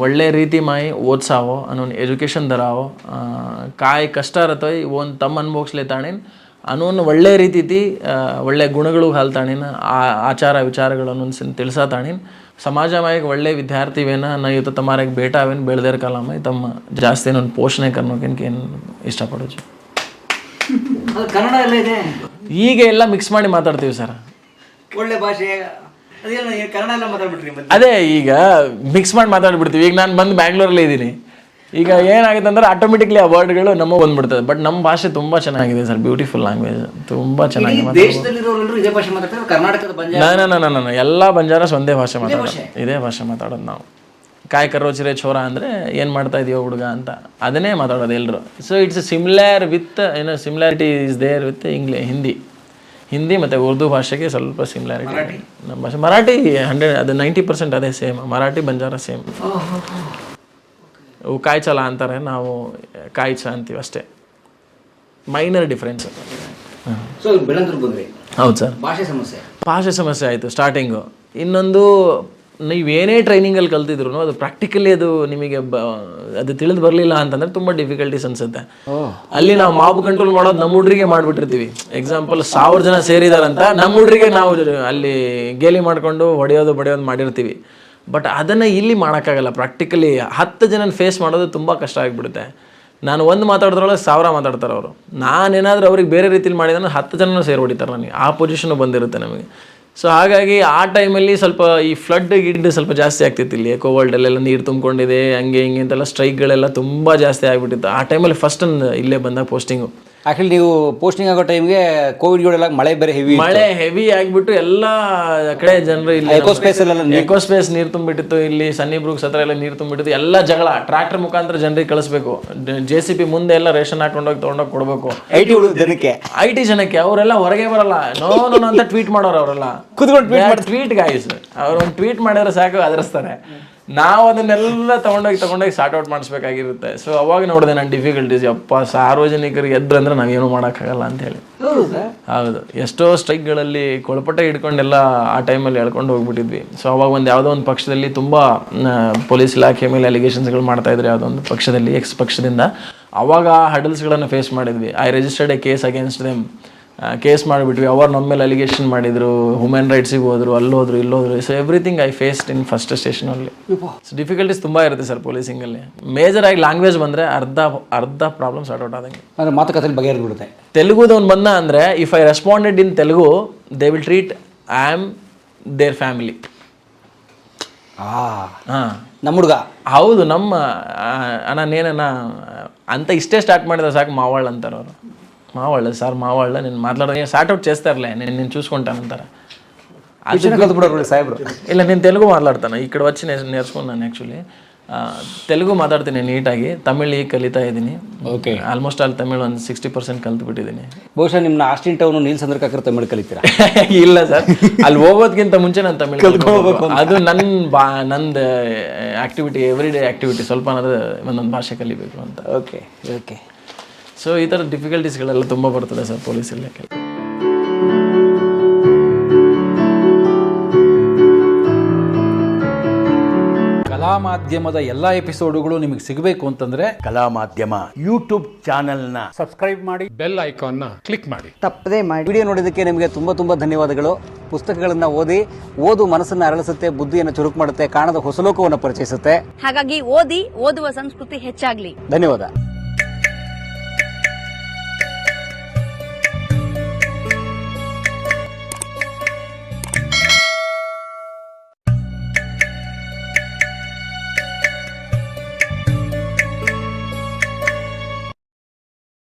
ಒಳ್ಳೆ ರೀತಿ ಮೈ ಓದ್ಸಾವೋ ಅನ್ನೋನ್ ಎಜುಕೇಶನ್ ದರಾವೋ ಕಾಯ್ ಕಷ್ಟ ಇರತೋಯ್ ಓನ್ ತಮ್ಮ ಅನುಭವಿಸ್ಲೇತಾಣಿನ್ ಅನ್ನೋನ್ ಒಳ್ಳೆ ರೀತಿ ಒಳ್ಳೆ ಗುಣಗಳು ಹಾಲ್ತಾಣಿನ್ ಆಚಾರ ವಿಚಾರಗಳನ್ನು ತಿಳಿಸಾತಾಣಿನ್ समाजामध्ये एक ಒಳ್ಳೆ ವಿದ್ಯಾರ್ಥಿವೇನ ನಾ ಇವತ್ತು ತಮಾರೆ ಬೇಟಾವೇನ್ ಬೆಳೆದೇರ್ ಕಾಲಮ ತಮ್ಮ ಜಾಸ್ತಿ ನಾನು ಪೋಷಣೆ ಕರ್ನೋಕೆ ಇಷ್ಟಪಡೋದು. ಕನ್ನಡ ಎಲ್ಲ ಇದೆ ಈಗ ಎಲ್ಲ ಮಿಕ್ಸ್ ಮಾಡಿ ಮಾತಾಡ್ತೀವಿ ಸರ್. ಒಳ್ಳೆ ಭಾಷೆ ಕನ್ನಡ ಎಲ್ಲ ಮಾತಾಡ್ಬಿಟ್ರಿ. ಅದೇ ಈಗ ಮಿಕ್ಸ್ ಮಾಡಿ ಮಾತಾಡ್ಬಿಡ್ತೀವಿ. ಈಗ ನಾನು ಬಂದು ಬ್ಯಾಂಗ್ಳೂರಲ್ಲೇ ಇದ್ದೀನಿ. ಈಗ ಏನಾಗುತ್ತೆ ಅಂದ್ರೆ ಆಟೋಮೆಟಿಕ್ಲಿ ಆ ವರ್ಡ್ಗಳು ನಮ್ಮ ಬಂದ್ಬಿಡ್ತದೆ. ಬಟ್ ನಮ್ಮ ಭಾಷೆ ತುಂಬ ಚೆನ್ನಾಗಿದೆ ಸರ್, ಬ್ಯೂಟಿಫುಲ್ ಲ್ಯಾಂಗ್ವೇಜ್, ತುಂಬ ಚೆನ್ನಾಗಿ ಎಲ್ಲ ಬಂಜಾರಸ್ ಒಂದೇ ಭಾಷೆ ಮಾತಾಡೋದು, ಇದೇ ಭಾಷೆ ಮಾತಾಡೋದು ನಾವು. ಕಾಯ್ ಕರೋಚಿರೆ ಛೋರ ಅಂದರೆ ಏನು ಮಾಡ್ತಾ ಇದೆಯೋ ಹುಡುಗ ಅಂತ ಅದನ್ನೇ ಮಾತಾಡೋದು ಎಲ್ಲರೂ. So it's similar with similarity is there with Hindi. Hindi ಮತ್ತು ಉರ್ದು ಭಾಷೆಗೆ ಸ್ವಲ್ಪ ಸಿಮಿಲಾರಿಟಿ. ನಮ್ಮ ಭಾಷೆ ಮರಾಠಿ 100 ಅದು 90% ಅದೇ ಸೇಮ್. ಮರಾಠಿ ಬಂಜಾರ ಸೇಮ್. ಅವು ಕಾಯ್ಚಲ ಅಂತಾರೆ, ನಾವು ಕಾಯ್ಚ ಅಂತೀವಿ ಅಷ್ಟೇ. Minor difference. ಸೊ ಬೆಳಂದ್ರ ಬಂದ್ರಿ, ಹೌದು ಸರ್. ಭಾಷೆ ಸಮಸ್ಯೆ ಆಯಿತು ಸ್ಟಾರ್ಟಿಂಗು. ಇನ್ನೊಂದು, ನೀವೇನೇ ಟ್ರೈನಿಂಗಲ್ಲಿ ಕಲ್ತಿದ್ರು ಅದು ಪ್ರಾಕ್ಟಿಕಲಿ ಅದು ನಿಮಗೆ ಅದು ತಿಳಿದು ಬರಲಿಲ್ಲ ಅಂತಂದರೆ ತುಂಬ ಡಿಫಿಕಲ್ಟೀಸ್ ಅನಿಸುತ್ತೆ. ಅಲ್ಲಿ ನಾವು ಮಾಬ್ ಕಂಟ್ರೋಲ್ ಮಾಡೋದು ನಮ್ಮ ಹುಡ್ರಿಗೆ ಮಾಡಿಬಿಟ್ಟಿರ್ತೀವಿ. ಎಕ್ಸಾಂಪಲ್ 1000 ಜನ ಸೇರಿದಾರಂತ ನಮ್ಮ ಹುಡ್ರಿಗೆ ನಾವು ಅಲ್ಲಿ ಗೇಲಿ ಮಾಡಿಕೊಂಡು ಹೊಡೆಯೋದು ಬಡಿಯೋದು ಮಾಡಿರ್ತೀವಿ. ಬಟ್ ಅದನ್ನು ಇಲ್ಲಿ ಮಾಡೋಕ್ಕಾಗಲ್ಲ. ಪ್ರಾಕ್ಟಿಕಲಿ 10 ಜನನ ಫೇಸ್ ಮಾಡೋದು ತುಂಬ ಕಷ್ಟ ಆಗಿಬಿಡುತ್ತೆ. ನಾನು ಒಂದು ಮಾತಾಡಿದ್ರೊಳಗೆ 1000 ಮಾತಾಡ್ತಾರೆ ಅವರು. ನಾನೇನಾದರೂ ಅವ್ರಿಗೆ ಬೇರೆ ರೀತಿಲಿ ಮಾಡಿದ್ರೆ 10 ಜನನೂ ಸೇರಿ ಹೊಡಿತಾರೆ ನನಗೆ. ಆ ಪೊಸಿಷನು ಬಂದಿರುತ್ತೆ ನಮಗೆ. ಸೊ ಹಾಗಾಗಿ ಆ ಟೈಮಲ್ಲಿ ಸ್ವಲ್ಪ ಈ ಫ್ಲಡ್ ಗಿಡ್ ಸ್ವಲ್ಪ ಜಾಸ್ತಿ ಆಗ್ತಿತ್ತು. ಇಲ್ಲಿ ಎಕೋ ವರ್ಲ್ಡಲ್ಲೆಲ್ಲ ನೀರು ತುಂಬಿಕೊಂಡಿದೆ, ಹಂಗೆ ಹಿಂಗೆ ಅಂತೆಲ್ಲ ಸ್ಟ್ರೈಕ್ಗಳೆಲ್ಲ ತುಂಬ ಜಾಸ್ತಿ ಆಗಿಬಿಟ್ಟಿತ್ತು. ಆ ಟೈಮಲ್ಲಿ ಫಸ್ಟ್ ಇಲ್ಲೇ ಬಂದಾಗ ಪೋಸ್ಟಿಂಗು. ಆ್ಯಕ್ಚುಲಿ ನೀವು ಪೋಸ್ಟಿಂಗ್ ಆಗೋ ಟೈಮ್ಗೆ ಕೋವಿಡ್ಗಳೆಲ್ಲ ಮಳೆ ಬೇರೆ ಮಳೆ ಹೆವಿ ಆಗಿಬಿಟ್ಟು ಎಲ್ಲ ಕಡೆ ಜನರು ಇಲ್ಲಿ ಎಕೋ ಸ್ಪೇಸ್ ನೀರು ತುಂಬಿಟ್ಟಿತ್ತು. ಇಲ್ಲಿ ಸನ್ನಿಬ್ರೂಕ್ಸ್ ಹತ್ರ ಎಲ್ಲ ನೀರು ತುಂಬಿಟ್ಟಿತ್ತು. ಎಲ್ಲ ಜಗಳ, ಟ್ರ್ಯಾಕ್ಟರ್ ಮುಖಾಂತರ ಜನರಿಗೆ ಕಳಿಸ್ಬೇಕು. JCB ಮುಂದೆ ಎಲ್ಲ ರೇಷನ್ ಹಾಕೊಂಡೋಗಿ ತೊಗೊಂಡೋಗಿ ಕೊಡಬೇಕು. IT ಜನಕ್ಕೆ ಅವರೆಲ್ಲ ಹೊರಗೆ ಬರಲ್ಲ. ನೋ ಅಂತ ಟ್ವೀಟ್ ಮಾಡೋರು ಅವರೆಲ್ಲ. ಟ್ವೀಟ್ ಗಾಯ್ಸ್, ಅವ್ರು ಒಂದು ಟ್ವೀಟ್ ಮಾಡಿದ್ರೆ ಸಾಕು ಅದರಿಸ್ತಾರೆ. ನಾವು ಅದನ್ನೆಲ್ಲ ತಗೊಂಡೋಗಿ ಸಾರ್ಟ್ ಔಟ್ ಮಾಡಿಸ್ಬೇಕಾಗಿರುತ್ತೆ. ಸೊ ಅವಾಗ ನೋಡಿದೆ ನಾನು ಡಿಫಿಕಲ್ಟೀಸ್. ಯಪ್ಪ, ಸಾರ್ವಜನಿಕರಿಗೆ ಎದ್ರಂದ್ರೆ ನಾವೇನು ಮಾಡೋಕ್ಕಾಗಲ್ಲ ಅಂತ ಹೇಳಿ. ಹೌದು, ಎಷ್ಟೋ ಸ್ಟ್ರೈಕ್ಗಳಲ್ಲಿ ಕೊಳಪಟ್ಟೆ ಹಿಡ್ಕೊಂಡೆಲ್ಲ ಆ ಟೈಮಲ್ಲಿ ಎಳ್ಕೊಂಡು ಹೋಗ್ಬಿಟ್ಟಿದ್ವಿ. ಸೊ ಅವಾಗ ಯಾವುದೋ ಒಂದು ಪಕ್ಷದಲ್ಲಿ ತುಂಬ ಪೊಲೀಸ್ ಇಲಾಖೆ ಮೇಲೆ ಅಲಿಗೇಷನ್ಸ್ಗಳು ಮಾಡ್ತಾಯಿದ್ರು. ಯಾವುದೋ ಒಂದು ಪಕ್ಷದಲ್ಲಿ, ಎಕ್ಸ್ ಪಕ್ಷದಿಂದ. ಅವಾಗ ಹಡಲ್ಸ್ಗಳನ್ನು ಫೇಸ್ ಮಾಡಿದ್ವಿ. I registered a case against them. Case ಮಾಡಿಬಿಟ್ವಿ. ಅವರು ನಮ್ಮ ಮೇಲೆ ಅಲಿಗೇಷನ್ ಮಾಡಿದರು, ಹ್ಯೂಮನ್ ರೈಟ್ಸಿಗೆ ಹೋದರು, ಅಲ್ಲೋದ್ರು ಇಲ್ಲೋದ್ರು. So everything I faced in first ಸ್ಟೇಷನಲ್ಲಿ. ಸೊ ಡಿಫಿಕಲ್ಟೀಸ್ ತುಂಬ ಇರುತ್ತೆ ಸರ್ ಪೊಲೀಸಿಂಗಲ್ಲಿ. ಮೇಜರ್ ಆಗಿ ಲ್ಯಾಂಗ್ವೇಜ್ ಬಂದರೆ ಅರ್ಧ ಪ್ರಾಬ್ಲಮ್ ಸಾರ್ಟ್ ಔಟ್ ಆದಂಗೆ. ಅಂದರೆ ಮಾತುಕತೆ ಬಗೆಹರಿದ್ಬಿಡುತ್ತೆ. ತೆಲುಗುದವ್ನು ಬಂದ ಅಂದರೆ if I responded in Telugu, they will treat I am their family. ಹಾಂ, ನಮ್ಮ ಹುಡುಗ. ಹೌದು, ನಮ್ಮ ಅಣ್ಣ ನೇನಣ್ಣ ಅಂತ ಇಷ್ಟೇ ಸ್ಟಾರ್ಟ್ ಮಾಡಿದ್ರೆ ಸಾಕು ಮಾವಾಳ್ ಅಂತಾರೆ ಅವರು. మావాళ్ళ సార్ మావాళ్ళ నేను మాట్లాడని సార్ట్ అవుట్ చేస్తారులే, నేను చూసుకుంటానంటారా. ಇಲ್ಲ, నేను తెలుగు మాట్లాడతాను. ఇక్కడ వచ్చి నేను నేర్చుకున్నాను. యాక్చువల్లీ తెలుగు ಮಾತಾಡ್ತೀನಿ ನೀಟಾಗಿ. ತಮಿಳು ಈಗ ಕಲಿತಾ ಇದ್ದೀನಿ. ಓಕೆ, ಆಲ್ಮೋಸ್ಟ್ ಆಲ್ ತಮಿಳು ಒಂದು 60% ಕಲ್ತ್ಬಿಟ್ಟಿದ್ದೀನಿ. ಬಹುಶಃ ನಿಮ್ಮ ಆಸ್ಟಿನ್ ಟೌನ್ ನೀಲ್ಸ್ ಅಂದ್ರೆ ಕಾಕರ ತಮಿಳು ಕಲಿತೀರಾ? ಇಲ್ಲ ಸರ್, ಅಲ್ಲಿ ಹೋಗೋದಕ್ಕಿಂತ ಮುಂಚೆ ನಾನು ತಮಿಳು ಕಲ್ತ್ಕೋಬೇಕು. ಅದು ನಂದು ಆಕ್ಟಿವಿಟಿ, ಎವ್ರಿ ಡೇ ಆಕ್ಟಿವಿಟಿ. ಸ್ವಲ್ಪ ಅನ್ನೋದು ಒಂದೊಂದು ಭಾಷೆ ಕಲಿಬೇಕು ಅಂತ. Okay okay. ಸೊ ಈ ಥರ ಡಿಫಿಕಲ್ಟೀಸ್ಗಳೆಲ್ಲ ತುಂಬ ಬರ್ತದೆ ಸರ್ ಪೊಲೀಸ್ ಇಲಾಖೆ. ಕಲಾ ಮಾಧ್ಯಮದ ಎಲ್ಲ ಎಪಿಸೋಡುಗಳು ನಿಮಗೆ ಸಿಗಬೇಕು ಅಂತಂದ್ರೆ ಕಲಾ ಮಾಧ್ಯಮ ಯೂಟ್ಯೂಬ್ ಚಾನೆಲ್ನ ಸಬ್ಸ್ಕ್ರೈಬ್ ಮಾಡಿ, ಬೆಲ್ ಐಕಾನ್ನ ಕ್ಲಿಕ್ ಮಾಡಿ, ತಪ್ಪದೇ ಮಾಡಿ. ವಿಡಿಯೋ ನೋಡಿದ್ದಕ್ಕೆ ನಿಮಗೆ ತುಂಬ ಧನ್ಯವಾದಗಳು. ಪುಸ್ತಕಗಳನ್ನು ಓದು ಮನಸ್ಸನ್ನು ಅರಳಿಸುತ್ತೆ, ಬುದ್ಧಿಯನ್ನು ಚುರುಕು ಮಾಡುತ್ತೆ, ಕಾಣದ ಹೊಸ ಲೋಕವನ್ನು ಪರಿಚಯಿಸುತ್ತೆ. ಹಾಗಾಗಿ ಓದುವ ಸಂಸ್ಕೃತಿ ಹೆಚ್ಚಾಗ್ಲಿ. ಧನ್ಯವಾದ.